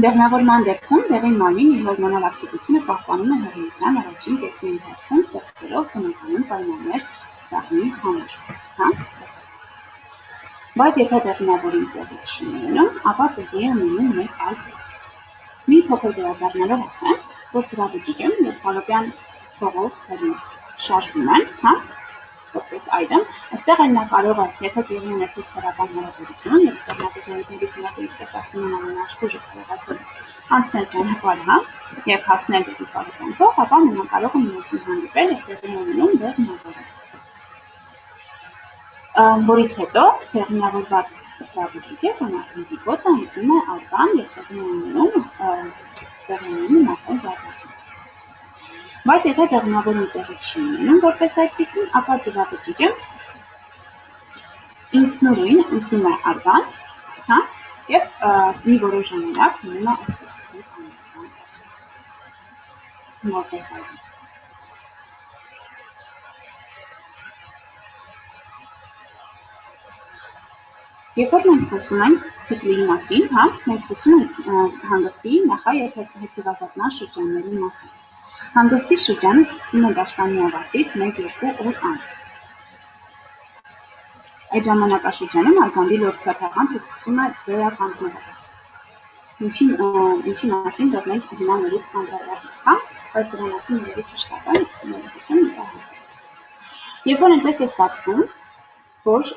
S1: Բեղմնավորման դեպքում դեղին մարմինը իր հորմոնալ ակտիվությունը պահպանում է հղիության առաջին կեսի ընթացքում, ստեղծելով բնականոն պայմաններ սաղմի համար։ Բայց եթե բեղմնավորում տեղի չի ունենում, ապա տեղի է ունենում մեկ այլ պրոցես։ Մի փոքր վերադառնալով ասեմ, որ ձվաբջիջը և ֆալոպիան փողով շարժվում են, որպես այդմ, այստեղ էլ նա կարող է, եթե տեղի ունեցել սեռական հարաբերություն, և սպերմատոզոիդներից մեկը, ինչպես ասում են ամենաաշխույժը կարողացել անցնել ճանապարհ, և հասնել դեպի ֆալոպիան փող, ապա նրանք կարող են միասին հանդիպել և տեղի ունենում բեղմնավորում։ Որից հետո բեղմնավորված ձվաբջիջը կամ արդեն զիգոտը ընկնում է արգան և տեղի ունենում մատոն զարգացում։ Բայց եթե բեղմնավորում տեղի չի ունենում որպես այդպիսին, ապա ձվաբջիջը ինքնուրույն ընկնում է արգան և մի որոշ ժամանակ մնում է այստեղ որպես այդմ։ Երբ որ մենք խոսում ենք ցիկլի մասին, մենք խոսում ենք հանգստի, նախա և հետձվազատման շրջանների մասին։ Հանգստի շրջանը սկսվում է դաշտանի ավարտից 1-2 օր անց։ Այդ ժամանակաշրջանում արգանդի լորձաթաղանթը սկսում է վերականգնվել։ Ինչի մասին որ մենք հիմա նորից կանդրադառնանք, բայց դրա մասին երևի չշտապել, Երբ որ այնպես է ստացվում, որ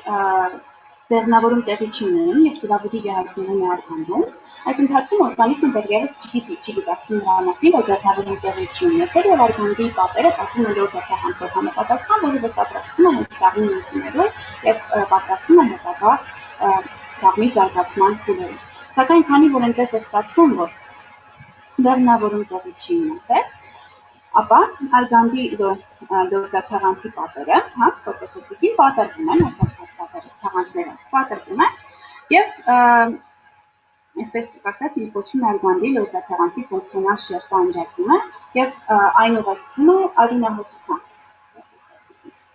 S1: բեղմնավորում տեղի չի ունենում և ձվաբջիջը հայտնվում է արգանդում, այդ ընթացքում օրգանիզմը դեռևս չի գիտակցում նրա մասին, որ բեղմնավորում տեղի չի ունեցել և արգանդի պատերը պատվում են լորձաթաղանթով համապատասխան, որը որ պատրաստվում է հենց սաղմին ընդունելու և պատրաստվում է հետագա սաղմի զարգացման փուլերում։ Սակայն քանի որ այնպես է ստացվում, որ բեղմնավորում տեղի չի ունեցել, Ապա արգանդի լորձաթաղանթի պատերը, որպես այդպեսին պատրվում են, այս թաղանթները պատրվում են, եւ այսպես ասած, կոչվում է արգանդի լորձաթաղանթի ֆունկցիոնալ շերտը անջատվում է եւ այն ուղեկցում է արյունահոսության։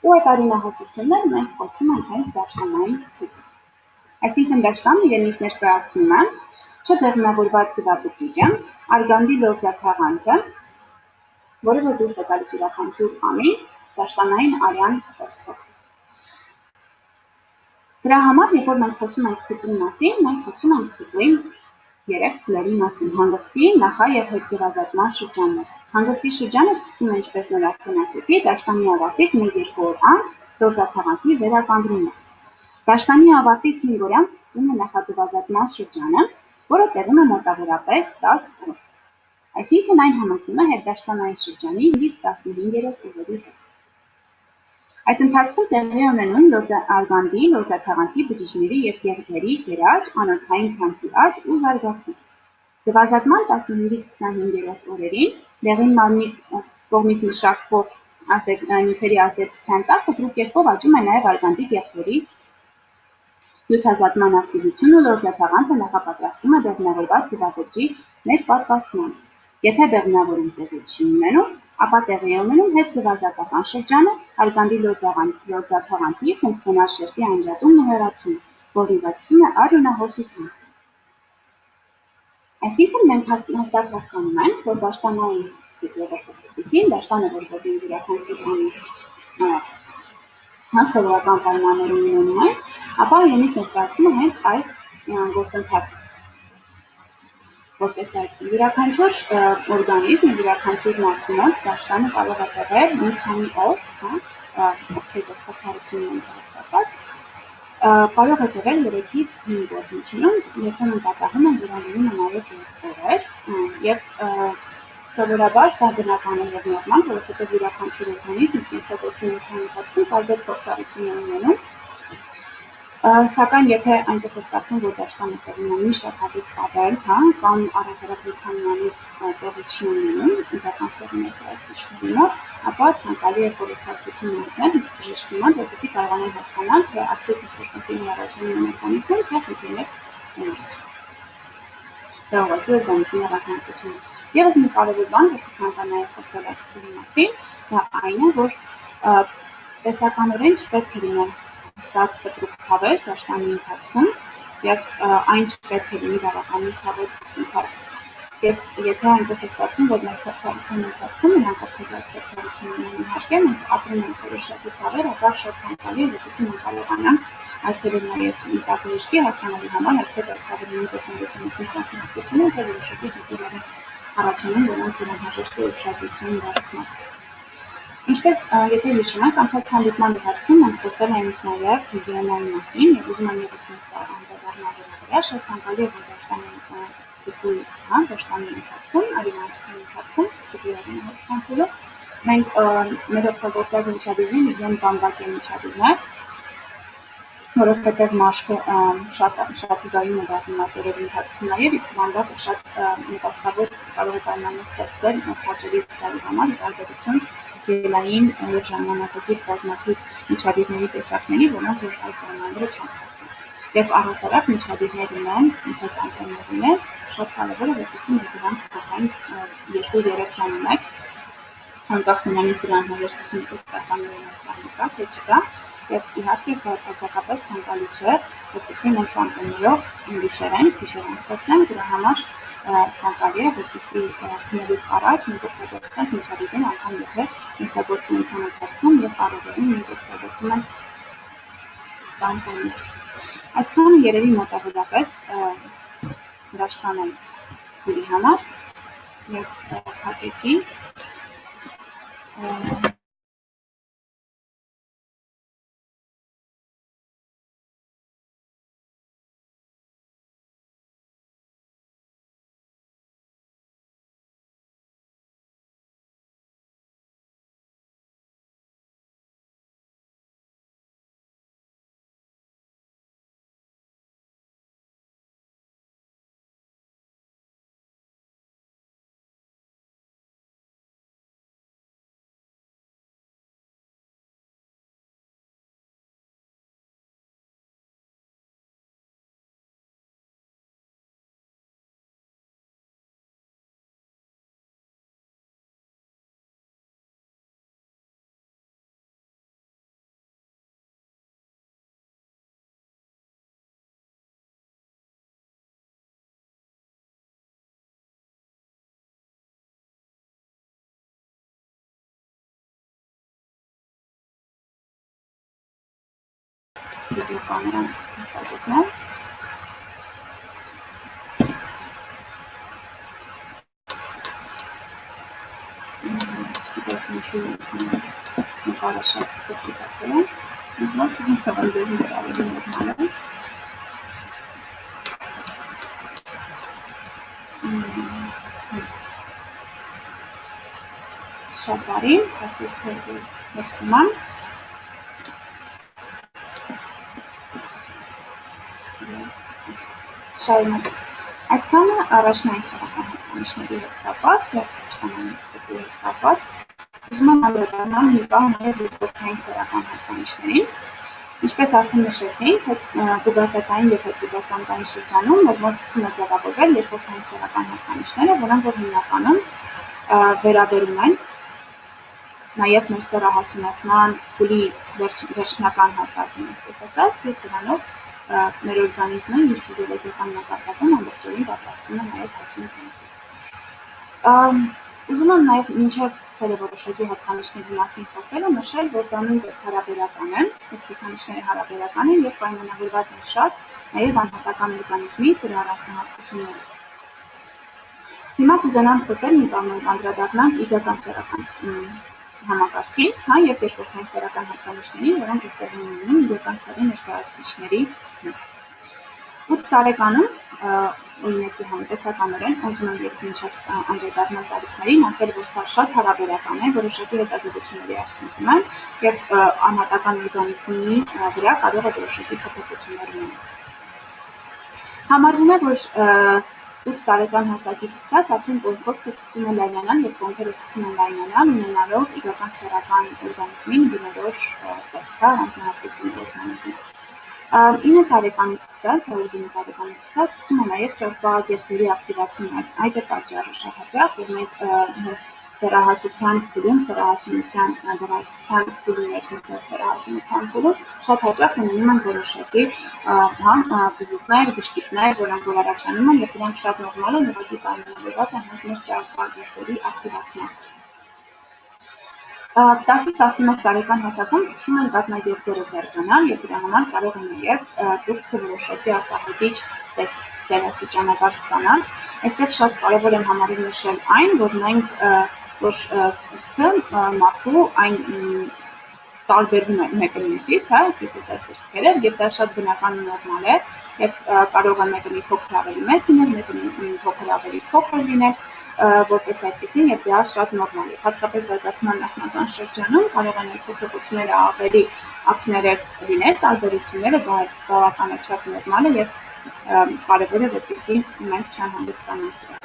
S1: Ու այդ արյունահոսությունները մենք կոչում ենք հենց դաշտանային ցիկլ։ Այսինքն դաշտանը իրենից ներկայացնում է չդեղնավորված ձվաբջիջը, արգանդի լորձաթաղանթը, որը որ դուրս է գալիս յուրաքանչյուր ամիս դաշտանային արյան տեսքով։ Դրա համար, երբ որ մենք խոսում ենք ցիկլի մասին, մենք խոսում ենք ցիկլի 3 փուլերի մասին՝ հանգստի, նախա եւ հետձևազատման շրջաններ։ Հանգստի շրջանը սկսում է, ինչպես նոր արդեն ասեցի, դաշտանի ավարտից 1-2 օր անց լորձաթաղանթի վերականգնումը։ Դաշտանի ավարտից 5 օր անց սկսվում է նախաձևազատման շրջանը, որը տևում է մոտավորապես 10 օր։ Այսինքն այն համընկնում է հետդաշտանային շրջանի 5-15-րդ օրերի հետ։ Այդ ընթացքում տեղի ունենում արգանդի, լորձաթաղանթի բջիջների եւ գեղձերի գերաճ, անոթային ցանցի աճ ու զարգացում։ Ձվազատման 15-25-րդ օրերին դեղին մարմնի կողմից մշակվող նյութերի ազդեցության տակ կտրուկ կերպով աճում է նաեւ արգանդի գեղձերի նյութազատման ակտիվությունը, լորձաթաղանթը նախապատրաստվում է բեղմնավորված ձվաբջջի ներպատվաստմանը։ Եթե բեղմնավորում տեղի չի ունենում, ապա տեղի է ունենում հետձվազատական շրջանը, արգանդի լորձաթաղանթի ֆունկցիոնալ շերտի անջատումն ու հեռացումը, որն ուղեկցվում է արյունահոսությամբ։ Այսինքն մենք հստակ հասկանում ենք, որ դաշտանային ցիկլը որպես այդպիսին, դաշտանը որ յուրաքանչյուր ամիս սովորական պայմաններում ունենում է, ապա իրենից ներկայացնում է հենց այս գործընթացը։ Որպես այդ յուրաքանչյուր օրգանիզմ, յուրաքանչյուր մարդու մոտ դաշտանը կարող է տևել մի քանի օր, ովքեր բացառություն են պատրաստված, կարող է տևել 3-ից 5 օր միջինում, երբեմն պատահում են դրաներում նաև 2 օրեր, եւ սովորաբար դա բնական է եւ նորմալ, որովհետեւ յուրաքանչյուր օրգանիզմ կենսագործունեության ընթացքում տարբեր փորձառություն է ունենում, սակայն եթե այնպես է ստացվում, որ դաշտանը տևում է մի շաբաթից ավել, կամ առհասարակ մի քանի ամիս տեղի չի ունենում ինքնական սեռի ներկայացուցիչների մոտ, ապա ցանկալի է խորհրդատվություն անցնել բժշկի մոտ, որպեսզի կարողանան հասկանալ, թե արդյոք ինչ-որ խնդիրներ առաջանում են օրգանիզմում, թե խնդիրներ ունեն։ Դա ուղղակի օրգանիզմի առանձնահատկություն է։ Եվս մի կարևոր բան, որ կցանկանայի խոսել այս փուլի մասին, դա այն է, որ տեսականորեն չպետք է լինեն հստակ կտրուկ ցավեր դաշտանի ընթացքում եւ այն չպետք է լինի բավականին ցավոտ գործընթաց։ Եվ եթե այնպես է ստացվում, որ մեր փորձառության ընթացքում մենք օգտագործել փորձառությունն իհարկե մենք ապրում ենք որոշակի ցավեր, ապա շատ ցանկալի է, որպեսզի մենք կարողանանք այցելել նաև նպատակի հասկանալու համար, այցել այդ ցավերի նույնպես մեր օրգանիզմի առանձնահատկությունը, թե որոշակի դեպքեր առաջանում, որոնց վրա հաշվի ուշադրություն դարձնել։ Ինչպես եթե հիշում եք, անցած հանդիպման ընթացքում մենք խոսել ենք նաև հիգիենայի մասին, եւ ուզում եմ ևս մի բան անդրադառնալ դրա վրա, շատ ցանկալի է, որ դաշտանի ցիկլի, դաշտանի ընթացքում, արյունահոսության ընթացքում, ցիկլի արյունահոսության փուլում մենք մեր օգտագործած միջադիրներն իրեն բամբակ են միջադիրներ, որովհետև մաշկը շատ զգայուն է դառնում այդ օրերի ընթացքում նաև, իսկ բամբակը շատ նպաստավոր կարող է պայմաններ ստեղծել այս հաճելի զգալու համար, ի տարբերություն գելային եւ ժամանակակից բազմաթիվ միջադիրների տեսակների, որոնք որ այդ պայմանները չեն ստեղծում։ Եվ առհասարակ միջադիրներ ունեն, ինքնին անտեններ ունեն, շատ կարևոր է, որպեսզի մենք դրանք փոխեն 2-3 ժամանակ, անկախ նրանից դրան հանգստություն տեսականորեն կա, թե չկա, եւ իհարկե բացարձակապես ցանկալի չէ, որպեսզի մենք անտեներով գիշեր անցկացնենք, դրա համար ցանկալի է, որպեսզի քնելուց առաջ մենք օգտագործենք միջադիրներ, անգամ եթե կենսագործունեության ընթացքում եւ առօրյայում մենք օգտագործում ենք տանտաներ։ Այսքանը երևի մոտավորապես դաշտանային փուլի համար ես փակեցի ֆիզիոլոգիական հստակեցնել։ Չգիտես ինչու նկարը շատ կոպտացել է, ինձ մոտ սովորաբար ավելի նորմալ է։ Շատ բարի, կարծես թե ես հսկում եմ։ Շարունակենք։ Այսքանը առաջնային սեռական հատկանիշների հետ կապված եւ ճշտամանի ցիկլի հետ կապված ուզում եմ անդրադառնալ մի բան նաեւ երկրորդային սեռական հատկանիշներին։ Ինչպես արդեն նշեցինք, պուբերտային եւ հետպուբերտային շրջանում նորմալացումը ձևավորվել երկրորդային սեռական հատկանիշները, որոնք որ հիմնականում վերաբերում են նաեւ մեր սեռահասունացման փուլի վերջնական հատվածին, այսպես ասած, եւ դրանով մեր օրգանիզմը իր ֆիզիոլոգիական մակարդակում ամբողջովին պատրաստվում է նաեւ հասուն կյանքի։ Ուզում եմ նաեւ մինչեւ սկսել որոշակի հատկանիշների մասին խոսելը նշել, որ դա նույնպես հարաբերական է, ցուցանիշները հարաբերական են եւ պայմանավորված են շատ նաեւ անհատական օրգանիզմի սեռահասունություններից։ Հիմա կուզենամ խոսել մի բան անդրադառնանք իգական սեռական համակարգին, հա, եւ երկրորդային սեռական հատկանիշներին, որոնք տեղի ունեն իգական սեռի ներկայացուցիչների մեջ։ 8 տարեկանում օրինակի համտեսականորեն ուզում եմ ես մինչև անդրադառնալ տարիքներին, ասել, որ սա շատ հարաբերական է, որոշակի հետազոտությունների արդյունքում է եւ անհատական օրգանիզմի վրա կարող է որոշակի փոփոխություններ ունենալ։ Համարվում է, որ 8 տարեկան հասակից սկսած արդեն խոսքը սկսում է լայնանալ եւ կոնքերը սկսում են լայնանալ, ունենալով իգական սեռական օրգանիզմին բնորոշ տեսքար անձնահատկություններ օրգանիզմի։ 9 տարեկանից սկսած, 9 տարեկանից սկսած սկսում է նաև ճարպագեղձերի ակտիվացումը, այդ է պատճառը շատ հաճախ, որ մենք հենց սեռահասության փուլում, սեռահասունության փուլի մեջ սեռահասունության փուլում շատ հաճախ ունենում են որոշակի բուժուկներ, բշտիկներ, որոնք որ առաջանում են եւ դրանք շատ նորմալ են, ուղղակի պայմանավորված են հենց մեր ճարպագեղձերի ակտիվացմամբ։ 10-ից 11 տարեկան հասակում սկսում են կաթնագեղձերը զարգանալ եւ դրա համար կարող է նաեւ դուքսը որոշակի արտահայտիչ տեսք սկսել աստիճանաբար ստանալ։ Այստեղ շատ կարեւոր եմ համարել նշել այն, որ մենք որ դուքսը մարդու այն տարբերվում է մեկը մյուսից, հա, այսպես ասած դեպքերը, եւ դա շատ բնական ու նորմալ է, եւ կարող է մեկը մի փոքր ավելի մեծ լինել, մեկը մի փոքր ավելի փոքր լինել, որպես այդպեսին, եւ դա շատ նորմալ է։ Հատկապես զարգացման նախնական շրջանում կարող են այդ փոփոխությունները ավելի ակներև լինել, տարբերությունները դա բավական է շատ նորմալ է եւ կարեւոր է, որպեսզի մենք չանհանգստանանք դրանով։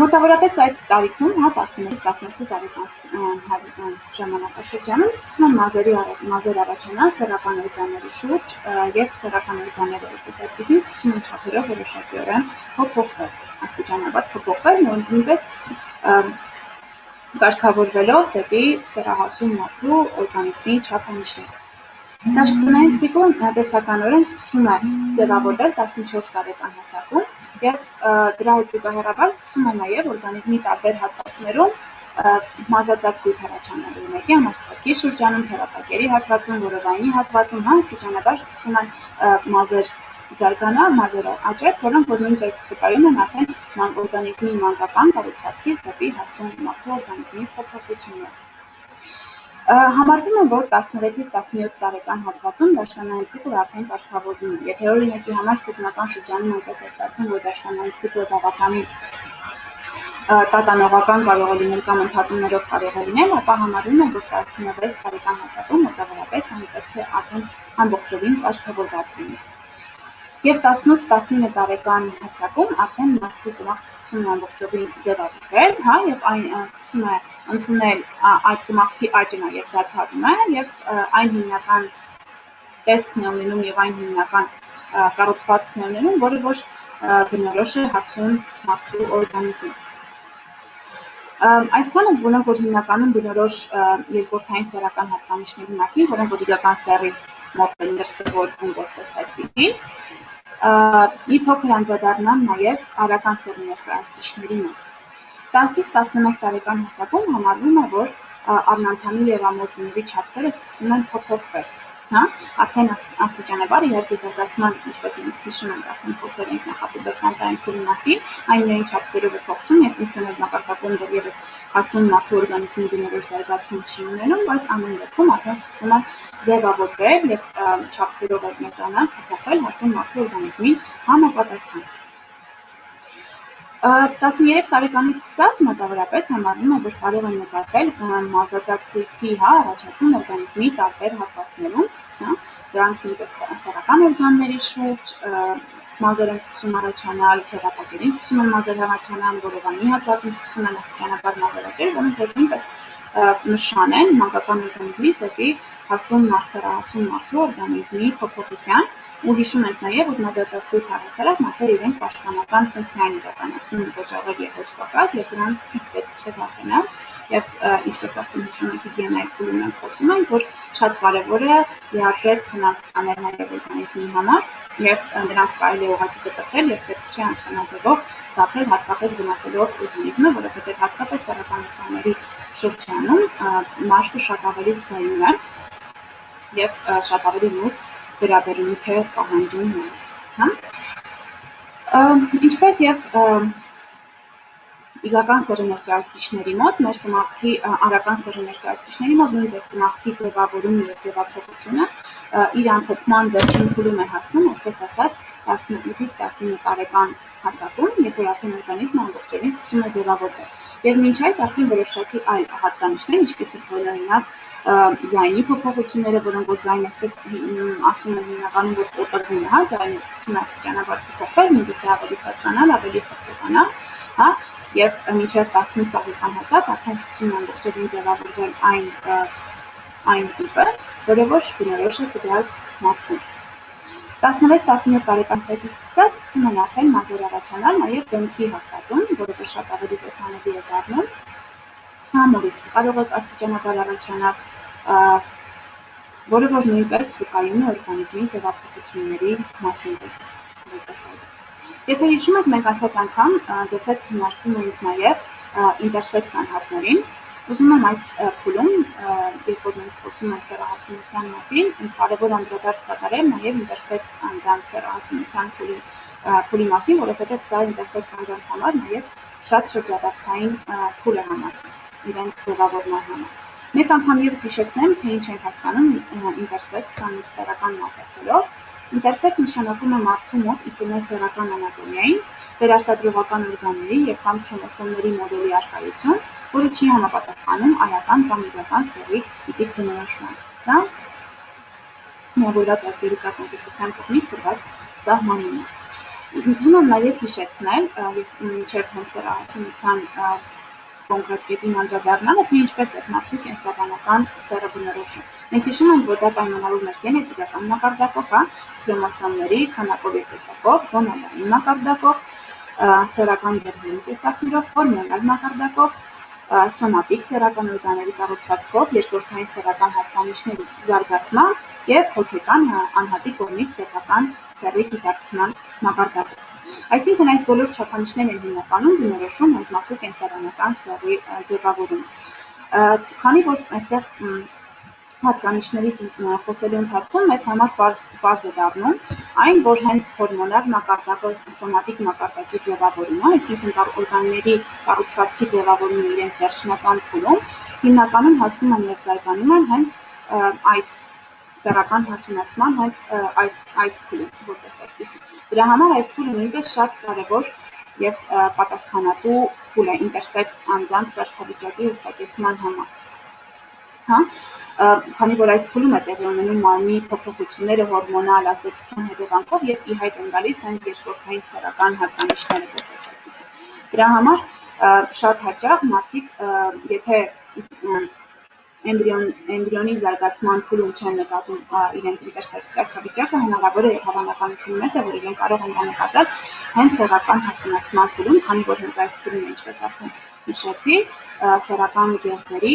S1: Մոտավորապես այդ տարիքում, հա 11-ից 12 տարեկան ժամանակաշրջանում սկսում են մազեր առաջանալ սեռական օրգանների շուրջ եւ սեռական օրգանները որպես այդպեսին սկսում են չափերով որոշակիորեն փոփոխվել, աստիճանաբար փոփոխվել, նույնպես կարգավորվելով դեպի սեռահասուն մարդու օրգանիզմի չափանիշներ։ Դաշտանային ցիկլն տեսականորեն սկսում է ձևավորվել 14 տարեկան հասակում եւ դրա հետ զուգահեռաբար սկսում է նաեւ օրգանիզմի տարբեր հատվածներում մազածածկույթ առաջանալու մեկի ամարձակի շրջանում, թերապակերի հատվածում, որովայնի հատվածում, աստիճանաբար սկսում են մազեր զարգանալ, մազեր աճել, որոնք որ նույնպես վկայում են արդեն օրգանիզմի մանկական կառուցվածքից դեպի հասուն մարդու օրգանիզմի փոփոխություններ։ Համարվում է, որ 16-ից 17 տարեկան հատվածում դաշտանային ցիկլը արդեն կարգավորվում է։ Եթե օրինակի համար սկզբնական շրջանում այնպես է ստացվում, որ դաշտանային ցիկլը բավականին տատանողական կարող է լինել կամ ընդհատումներով կարող է լինել, ապա համարվում է, որ 16 տարեկան հասակում մոտավորապես այն պետք է արդեն ամբողջովին կարգավորված լինի։ Եվ 18-19 տարեկան հասակում արդեն մարդու կմախքը սկսում է ամբողջովին ձևավորվել, հա, եւ այն սկսում է ընդունել այդ կմախքի աճը նաեւ դադարում է եւ այն հիմնական տեսքն է ունենում եւ այն հիմնական կառուցվածքն է ունենում, որը որ բնորոշ է հասուն մարդու օրգանիզմին։ Այսքանը որոնք որ հիմնականում բնորոշ երկրորդային սեռական հատկանիշների մասին, որոնք որ իգական սեռի մոտ են դրսևորվում որպես այդպիսին, մի փոքր անդրադառնամ նաև արական սեռի ներկայացուցիչների մոտ։ 10-ից 11 տարեկան հասակում համարվում է, որ առնանդամի եւ ամորձնովի չափսերը սկսում են փոփոխվել, հա, արդեն աստիճանաբար իհարկե զարգացման, ինչպես հիշում ենք, արդեն խոսել ենք նախապրոբեկտային փուլի մասին, այն միայն չափսերով է փոխվում եւ ֆունկցիոնալ մակարդակում դեռևս հասուն մարդու օրգանիզմի բնորոշ զարգացում չի ունենում, բայց ամեն դեպքում արդեն սկսում է ձևավորվել եւ չափսերով է մեծանալ, փոփոխվել հասուն մարդու օրգանիզմի համապատասխան։ 13 տարեկանից սկսած մոտավորապես համարվում է, որ կարող են նկատվել մազածածկույթի առաջացում օրգանիզմի տարբեր հատվածներում, դրանք նույնպես սեռական օրգանների շուրջ, մազեր են սկսում առաջանալ, հեղատակերին սկսում են մազեր առաջանալ, որովանի հատվածում սկսում են աստիճանաբար մազերակեր, որոնք նույնպես նշան են մանկական օրգանիզմից դեպի հասուն սեռահասուն մարդու օրգանիզմի փոփոխության, ու հիշում ենք նաև, որ մազածածկույթ առհասարակ մասերը իրենք պաշտպանական ֆունկցիա են իրականացնում կոճաղել եւ ոչ պակաս, եւ դրանցից պետք չէ վախենալ, եւ ինչպես արդեն հիշում եք հիգիենայի փուլում ենք խոսում ենք, որ շատ կարեւոր է լիարժեք խնամքաներ նաև օրգանիզմի համար, եւ դրանք կարելի է ուղղակի կտրտել եւ պետք չէ անխնաձևով սափրել, հատկապես վնասելով օրգանիզմը, որովհետեւ հատկապես սեռական օրգանների շրջանում մաշկը շատ ավելի զգայուն է եւ շատ ավելի նուրբ վերաբերմունք է պահանջում նաև, հա։ Ինչպես եւ իգական սեռի ներկայացուցիչների մոտ, մեր կմախքի արական սեռի ներկայացուցիչների մոտ նույնպես կմախքի ձևավորումը եւ ձևափոխությունը իր ամփոփման վերջին փուլում է հասնում, այսպես ասած 18-ից 19 տարեկան հասակում, երբ որ արդեն օրգանիզմը ամբողջովին սկսում է ձևավորվել։ Եվ մինչ այդ արդեն որոշակի այլ հատկանիշներ, ինչպիսիք օրինակ ձայնի փոփոխությունները, որոնք որ ձայնը այսպես ասում են հիմնականում որ կոտրվում է, հա, ձայնը սկսում է աստիճանաբար փոփոխվել, միգուցե ավելի ցածրանալ, ավելի խտկանալ, հա, եւ մինչեւ 18 տարեկան հասակ արդեն սկսում է ամբողջովին ձևավորվել այն տիպը, որը որ բնորոշ է տվյալ մարդուն։ 16-17 տարեկան հասակից սկսած սկսում են արդեն մազեր առաջանալ նաև դեմքի հատվածում, որը որ շատ ավելի տեսանելի է դառնում, համորուս կարող է աստիճանաբար առաջանալ, որը որ նույնպես վկայում է օրգանիզմի ձևափոխությունների մասին որպես այլ։ Եթե հիշում եք, մենք անցած անգամ ձեզ հետ քննարկում էինք նաև ինտերսեքս անհատներին, ուզում եմ այս փուլում, երբ որ մենք խոսում ենք սեռահասունության մասին, կարևոր անդրադարձ կատարել նաև ինտերսեքս անձանց սեռահասունության փուլի մասին, որովհետև սա ինտերսեքս անձանց համար նաև շատ շրջադարձային փուլ է համարվում իրենց ձևավորման համար։ Մեկ անգամ ևս հիշեցնեմ, թե ինչ ենք հասկանում ինտերսեքս կամ սեռական նախասելով։ Ինտերսեքս նշանակում է մարդու մոտ ի ծնե սեռական անատոմիային, վերարտադրողական օրգանների եւ կամ քրոմոսոմների մոդելի առկայություն, որը չի համապատասխանում արական կամ իգական սեռի տիպիկ բնորոշման։ Սա միավորված ազգերի կազմակերպության կողմից տրված սահմանումն է։ Ուզում եմ նաև հիշեցնել, մինչև հենց սեռահասունության կոնկրետ կետին անդրադառնալը, թե ինչպես է մարդու կենսաբանական սեռը բնորոշում։ Մենք հիշում ենք, որ դա պայմանավորվում է գենետիկական մակարդակով, քրոմոսոմների քանակով եւ տեսակով, գոնադային մակարդակով, սեռական դեպքերի տեսակներով, հորմոնալ մակարդակով, սոմատիկ սեռական օրգանների կառուցվածքով, երկրորդային սեռական հատկանիշների զարգացման եւ հոգեկան անհատի կողմից սեփական սեռի գիտակցման մակարդակով։ Այսինքն այս բոլոր չափանիշներն են հիմնականում բնորոշում հենց մարդու կենսաբանական սեռի ձևավորումը։ Քանի որ այստեղ հատկանիշներից խոսելու ընթացքում մեզ համար պարզ է դառնում այն, որ հենց հորմոնալ մակարդակը սոմատիկ մակարդակի ձևավորումը, այսինքն օրգանների կառուցվածքի ձևավորումը իրենց վերջնական փուլում, հիմնականում հասնում են եւ զարգանում են հենց այս սեռական հասունացման հենց այս փուլում որպես այդպիսի։ Դրա համար այս փուլը նույնպես շատ կարևոր եւ պատասխանատու փուլ է ինտերսեքս անձանց կարգավիճակի հստակեցման համար։ Հա, քանի որ այս փուլում է տեղի ունենում մարմնի փոփոխությունները հորմոնալ ազդեցության հետևանքով եւ ի հայտ են գալիս հենց երկրորդային սեռական հատկանիշները որպես այդպիսի։ Դրա համար շատ հաճախ մարդիկ, եթե էմբրիոնի զարգացման փուլում չեն նկատում իրենց ինտերսեքս կարգավիճակը, հնարավոր է եւ հավանականություն մեծ է, որ իրենք կարող են դա նկատել հենց սեռական հասունացման փուլում, քանի որ հենց այս փուլում, ինչպես արդեն հիշեցի, սեռական գեղձերի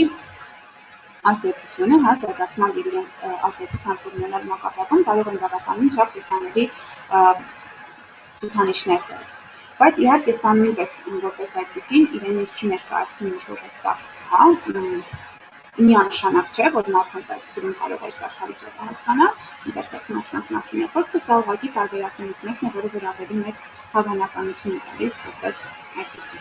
S1: ազդեցությունը, հա, զարգացման եւ իրենց ազդեցության հորմոնալ մակարդակում կարող են բավականին շատ տեսանելի ցուցանիշներ տալ։ Բայց իհարկե սա նույնպես որպես այդպեսին իրեն չի ներկայացնում ինչ-որ հստակ, հա, միանշանակ չէ, որ մարդկանց այս փուլում կարող է կարգավիճակը հասկանալ, ինտերսեքս մարդկանց մասին է խոսքը, սա ուղղակի տարբերակներից մեկն է, որը որ ավելի մեծ հավանականություն է տալիս որպես այդպիսի։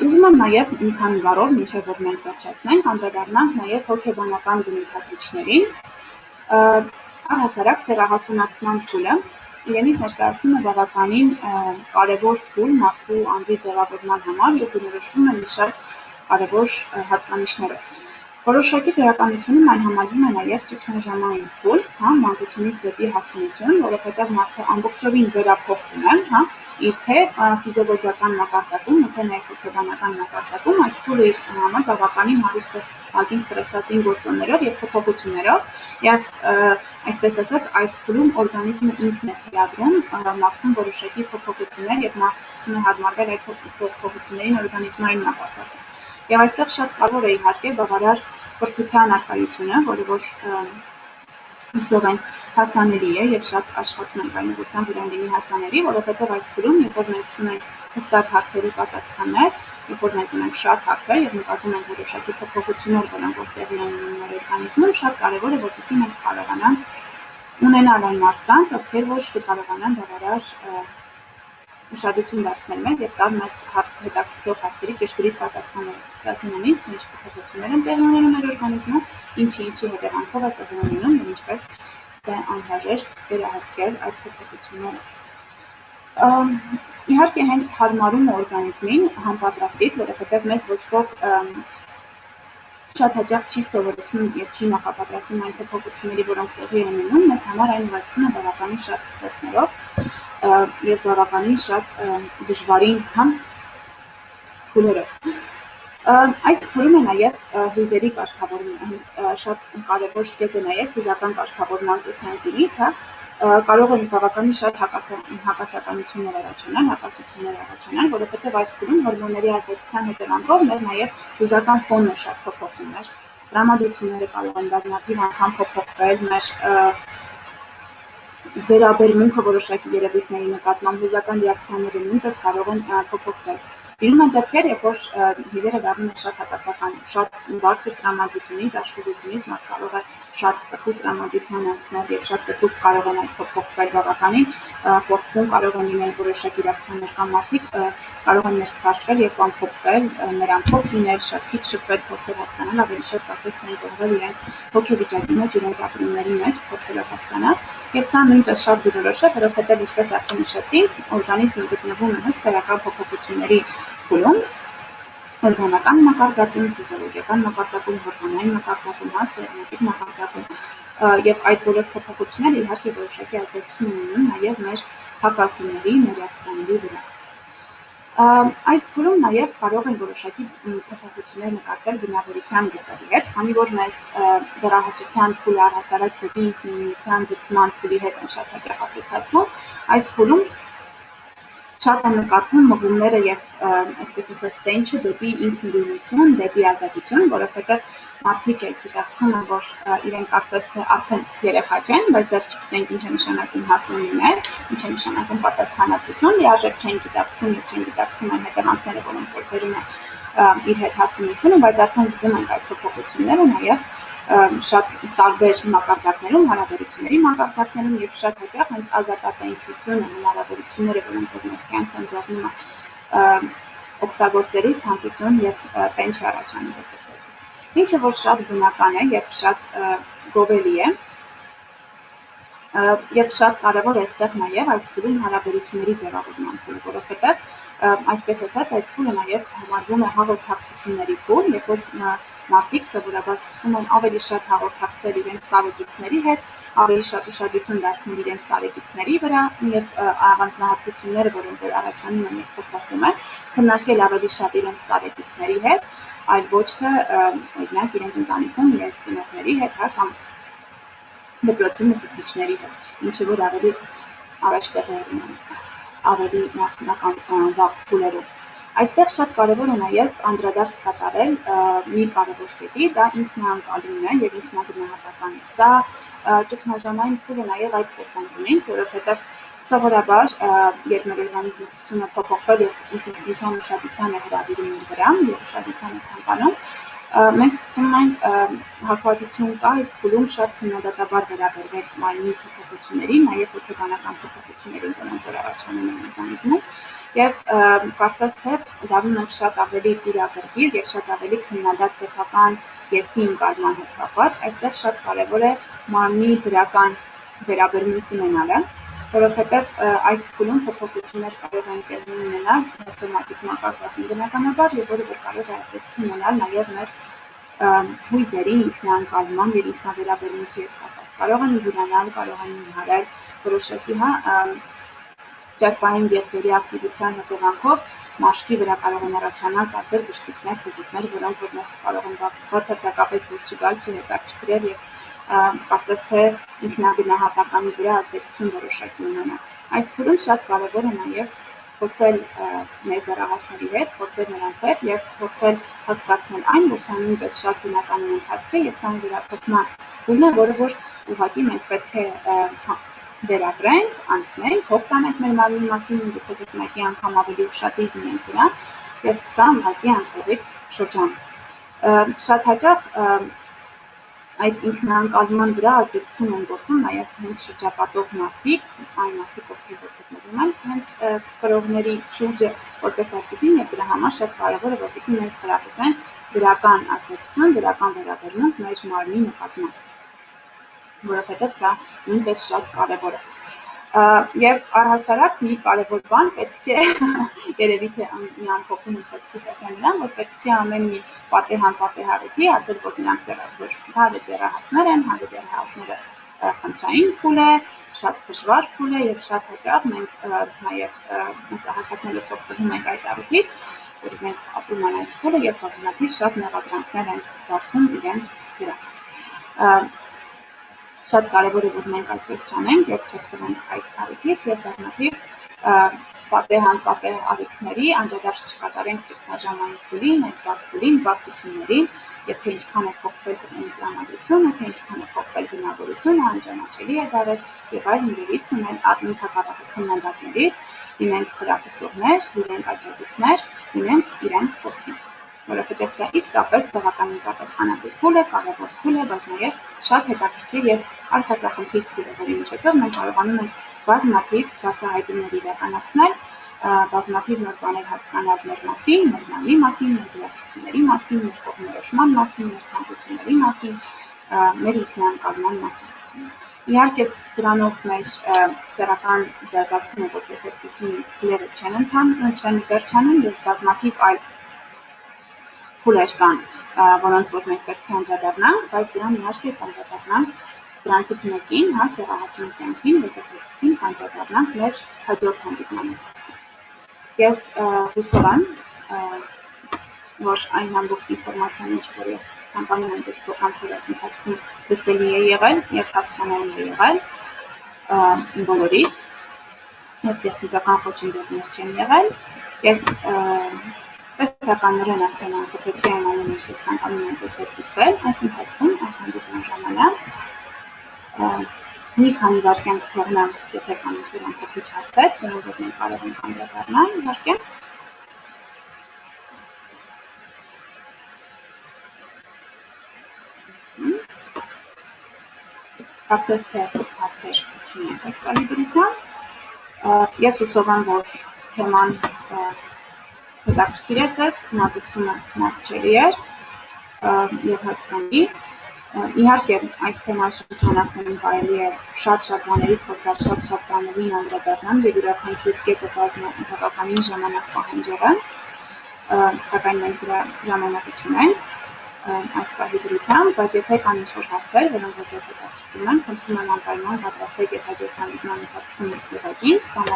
S1: Ուզում եմ նաև մի քանի բառով, մինչև որ մենք վերջացնենք, անդրադառնանք նաև հոգեբանական բնութագրիչներին, առհասարակ սեռահասունացման փուլը իրենից ներկայացնում է բավականին կարևոր փուլ մարդու անձի ձևավորման համար և բնորոշվում է մի շարք կարևոր հատկանիշներով։ Որոշակի դերականությունում այն համարվում է նաև ճգնաժամային փուլ, մանկությունից դեպի հասունություն, որովհետև մարդը ամբողջովին վերափոխվում է, իր թե ֆիզիոլոգիական մակարդակում, թե նաև հոգեբանական մակարդակում, այս փուլը իր համար բավականին հարուստ է ակին ստրեսացին գործոններով և փոփոխություններով, և այսպես ասած, այս փուլում օրգանիզմը ինքն է թելադրում մարդուն որոշակի փոփոխություններ և մարդը սկսում է հարմարվել այդ փոփոխություններին օրգանիզմային մակարդակում։ Եվ այստեղ շատ կարևոր է իհարկե բավարար կրթության առկայությունը, որը որ հուսով ենք հասանելի է և շատ աշխատում ենք այն ուղղությամբ իրեն լինի հասանելի, որովհետև այս փուլում, երբ որ մենք ունենք հստակ հարցերի պատասխաններ, երբ որ մենք ունենք շատ հարցեր և նկատում ենք որոշակի փոփոխություններ, որոնք որ տեղի են ունենում մեր օրգանիզմում, շատ կարևոր է, որպեսզի մենք կարողանանք ունենալ այն մարդկանց, ովքեր որ կկարողանան բավարար ուշադրություն դարձնել մեզ և տալ մեզ հետաքրքրող հարցերի ճշգրիտ պատասխանները, սկսած նրանից, թե ինչ փոփոխություններ են տեղի ունենում մեր օրգանիզմում, ինչի հետևանքով է տեղի ունենում և ինչպես է անհրաժեշտ վերահսկել այդ փոփոխությունները։ Իհարկե հենց հարմարումը օրգանիզմին համապատրաստից, որովհետև մեզ ոչ ոք շատ հաճախ չի սովորեցնում և չի նախապատրաստում այն փոփոխությունների, որոնք տեղի են ունենում, մեզ համար այն ուղեկցում է բավականին շատ սթրեսներով և բավականին շատ դժվարին փուլերով։ Այս փուլում է նաև հույզերի կարգավորումը, հենց շատ կարևոր կետ է նաև հուզական կարգավորման տեսանկյունից, կարող են բավականին շատ հակասականություններ առաջանալ, հակասություններ առաջանալ, որովհետև այս փուլում հորմոնների ազդեցության հետևանքով մեր նաև հուզական ֆոնն է շատ փոփոխվում, մեր տրամադրությունները կարող են բազմաթիվ անգամ փոփոխվել, մեր վերաբերմունքը որոշակի երևույթների նկատմամբ, հուզական ռեակցիաները նույնպես կարող են փոփոխվել։ Լինում են դեպքեր, երբ որ հույզերը դառնում են շատ հակասական, շատ բարձր տրամադրությունից, աշխուժությունից, մարդ կարող է շատ տխուր տրամադրության անցնել և շատ տխուր կարող են այդ փոփոխվել բավականին, փոխվում կարող են լինել որոշակի ռեակցիաներ կամ մարդիկ կարող են ներքաշվել և ամփոփվել, նրանքով լինել, շատ քիչ շփվել, փորձել հասկանալ, ավելի շատ կարծես թե ընկողվել իրենց հոգեվիճակի մեջ, իրենց ապրումների մեջ, փորձելով հասկանալ, և սա նույնպես շատ բնորոշ է, որովհետև ինչպես արդեն նշեցի, օրգանիզմը գտնվում է հսկայական փոփոխությունների փուլում, օրգանական մակարդակում, ֆիզիոլոգիական մակարդակում, հորմոնային մակարդակում, սեռական մակարդակում, և այդ բոլոր փոփոխությունները իհարկե որոշակի ազդեցություն ունենում նաև մեր հակազդումների, մեր ռեակցիաների վրա։ Այս փուլում նաև կարող են որոշակի փոփոխություններ նկատվել բնավորության գծերի հետ, քանի որ մեզ դեռահասության փուլը առհասարակ դեպի ինքնուրույնության ձգտման փուլի հետ են շատ հաճախ ասոցացվում, այս փուլում շատ են նկատվում մղումները և այսպես ասած տենչը դեպի ինքնուրույնություն, դեպի ազատություն, որովհետև մարդիկ էլ գիտակցում են, որ իրենք կարծես թե արդեն երեխա չեն, բայց դեռ չգիտենք ինչ է նշանակում հասուն լինել, ինչ է նշանակում պատասխանատվություն, լիարժեք չեն գիտակցում և չեն գիտակցում այն հետևանքները, որոնք որ բերում է իր հետ հասունությունը, բայց արդեն զգում ենք այդ փոփոխությունները նաև շատ տարբեր մակարդակներում, հարաբերությունների մակարդակներում և շատ հաճախ հենց ազատատենչությունը, հնարավորությունները, որոնք որ մեզ կյանք են ձեռնում օգտագործելու ցանկություն և տենչ է առաջանում որպես այդպես։ Ինչը որ շատ բնական է և շատ գովելի է, և շատ կարևոր է այստեղ նաև այս փուլում հարաբերությունների ձևավորման փուլը, որովհետև այսպես ասած այս փուլը նաև համարվում է հաղորդակցությունների փուլ, երբ որ մարդիկ սովորաբար սկսում են ավելի շատ հաղորդակցել իրենց տարեկիցների հետ, ավելի շատ ուշադրություն դարձնել իրենց տարեկիցների վրա և առանձնահատկությունները, որոնք որ առաջանում են և փոփոխվում են, քննարկել ավելի շատ իրենց տարեկիցների հետ, այլ ոչ թե օրինակ իրենց ընտանիքում, իրենց ծնողների հետ, կամ դպրոցում ուսուցիչների հետ, ինչը որ ավելի առաջտեղ է ավելի նախնական վաղ փուլերում։ Այստեղ շատ կարևոր է նաև անդրադարձ կատարել մի կարևոր կետի, դա ինքնաանկալումն է և ինքնագնահատականն է։ Սա ճգնաժամային փուլը նաև այդ տեսանկյունից, որովհետև սովորաբար, երբ մեր օրգանիզմը սկսում է փոփոխվել և ինքնին ուշադրության է հրավիրում իր վրա և ուշադրության է ցանկանում, Մենք սկսում ենք հակվածություն կա, իսկ փուլում շատ քննադատաբար վերաբերվել մարմնի փոփոխություններին, նաև հոգեբանական փոփոխություններին, որոնք որ առաջանում են օրգանիզմում, եւ կարծես թե դառնում ենք շատ ավելի դիրագրգիռ եւ շատ ավելի քննադատ սեփական եսի ընկալման հետ կապված, այստեղ շատ կարեւոր է մարմնի դրական վերաբերմունք ունենալը, որովհետեւ այս փուլում փոփոխություններ կարող են տեղի ունենալ սոմատիկ մակարդակում բնականաբար եւ որը կարող է ազդեցություն ունենալ նաեւ մեր հույզերի ինքնաընկալման եւ ինքնավերաբերմունքի հետ կապված։ Կարող են հիվրանալ, կարող են նահարել, որոշակի ճարպային ետերի ակտիվության հետևանքով մաշկի վրա կարող են առաջանալ տարբեր բշտիկներ, խզուկներ, որոնք որ մեզ կարող են բացարձակապես դուրս չգալ, չհետաքրքրել եւ կարծես թե ինքնագնահատականի վրա ազդեցություն որոշակի ունենալ։ Այս փուլում շատ կարեւոր է նաեւ խոսել մեր դեռահասների հետ, խոսել նրանց հետ եւ փորձել հասկացնել այն, որ սա նույնպես շատ բնական ընթացք է եւ սա վերափոխման փուլն է, որը որ ուղղակի մենք պետք է վերագրենք, անցնենք, հոգ տանենք մեր մարմնի մասին, գուցե մեկի անգամ ավելի ուշադիր լինենք դրան եւ սա ուղղակի անցողիկ շրջան։ Շատ հաճախ այդ ինքնաընկալման վրա ազդեցություն են գործում նաև հենց շրջապատող մարդիկ, այն մարդիկ, ովքեր գտնվում են հենց կրողների շուրջը որպես այդպեսին եւ դրա համար շատ կարեւոր է որպեսզի մենք խրախուսենք դրական ազդեցություն, դրական վերաբերմունք մեր մարմնի նկատմամբ, որովհետեւ սա նույնպես շատ կարեւոր է։ Եվ առհասարակ մի կարևոր բան պետք չէ, երևի թե մի ամփոփում խոսքիս ասեմ նրան, որ պետք չէ ամեն մի պատեհարեցի, ասել որ նրանք դեռահասներ են, դեռահասները խնդրային փուլ է, շատ դժվար փուլ է եւ շատ հաճախ մենք նաեւ մեծահասակները շոշափվում ենք այդ առիթից, որ մենք ապրում ենք այս փուլը եւ բազմաթիվ շատ մեղադրանքներ են բարդում իրենց վրա։ Շատ կարևոր է որ մենք այդպես չանենք եւ չօգտվենք այդ առիթից եւ բազմաթիվ պատեհ առիթների անդրադարձ չկատարենք ճգնաժամային փուլին, այդ փուլին, բարդություններին եւ թե ինչքան է փոխվել տրամադրությունը, թե ինչքան է փոխվել բնավորությունը, անճանաչելի է դարձել եւ այլն եւ իսկ ունեն քննադատներից լինենք խրախուսողներ, լինենք աջակիցներ, լինենք իրենց կողքին, որովհետեւ սա իսկապես բավականին պատասխանատու փուլ է, կարևոր փուլ է, բայց նաեւ շատ հետաքրքիր եւ արկածախնդիր փուլ է, որի միջոցով մենք կարողանում ենք բազմաթիվ բացահայտումներ իրականացնել, բազմաթիվ նոր բաներ հասկանալ մեր մասին, մեր մարմնի մասին, մեր դրությունների մասին, մեր կողմնորոշման մասին, մեր ցանկությունների մասին, մեր ինքնաընկալման մասին։ Իհարկե սրանով մեր սեռական զարգացումը որպես այդպիսի փուլերը չեն վերջանում եւ բազմաթիվ այլ փուլեր կան, որոնց որ մենք պետք է անդրադառնանք, բայց դրան իհարկե անդրադառնանք դրանցից մեկին, սեռահասունությունին, որպես այդպիսին անդրադառնանք մեր հաջորդ հանդիպման ընթացքում։ Ես հուսով եմ, որ այն ամբողջ ինֆորմացիան, ինչ որ ես ցանկանում եմ ձեզ փոխանցել այս ընթացքում լսելի է եղել եւ հասկանալի է եղել բոլորիս եւ տեխնիկական խոչընդոտներ չեն եղել։ Ես տեսականորեն արդեն ամփոփեցի այն ամենը, ինչ որ ցանկանում եմ ձեզ հետ կիսվել այս ընթացքում, այս հանդիպման ժամանակ։ Մի քանի վայրկյան կթողնեմ, եթե կան ինչ-որ ամփոփիչ հարցեր, որոնք որ մենք կարող ենք անդրադառնալ, իհարկե։ Կարծես թե հարցեր չունենք այս կարգադրությամբ։ Ես հուսով եմ, որ թեման հետաքրքիր է ձեզ, մատուցումը մատչելի էր եւ հասկանալի։ Իհարկե, այս թեմայի շրջանակներում կարելի է շատ բաներից խոսալ, շատ բաներին անդրադառնալ եւ յուրաքանչյուր կետը բավականին ժամանակ պահանջող է, սակայն մենք դրա ժամանակը չունենք այս կարգադրությամբ, բայց եթե կան ինչ-որ հարցեր, որոնք որ ձեզ հետաքրքրում են, խնդրում եմ անպայման պատրաստեք եւ հաջորդ հանդիպման ընթացքում ուղղակից կամ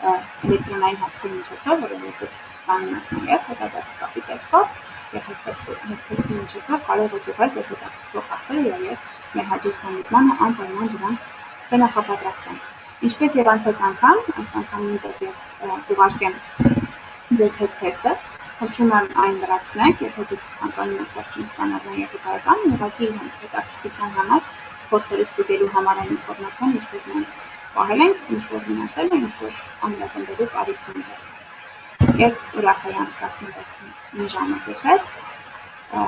S1: էլեկտրոնային հասցեի միջոցով, որովհետեւ ստանում եք նաեւ հետադարձ կապի տեսքով եւ հետքեստի միջոցով կարող եք ուղղել ձեզ հետաքրքրող հարցերը եւ ես մեր հաջորդ հանդիպմանը անպայման դրան կնախապատրաստեմ։ Ինչպես եւ անցած անգամ, այս անգամ նույնպես ես ուղարկեմ ձեզ հետքեստը, խնդրում եմ այն լրացնեք, եթե դուք ցանկանում եք վերջին ստանալ նաև հետագան, ուղղակի հենց հետաքրքրության համար փորձելու ստուգելու համար այն ինֆորմացիան, ինչ որ մենք պահել ենք, ինչ որ մնացել է, ինչ որ ամրապնդելու կարիք ունենք։ Ես ուրախ եմ անցկացնել այս մի ժամը ձեզ հետ։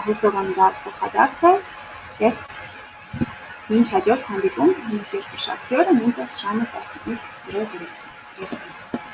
S1: հուսով եմ դա փոխադարձ է եւ մինչ հաջորդ հանդիպում մյուս երկու շաբթի օրը նույնպես ժամը 15:00։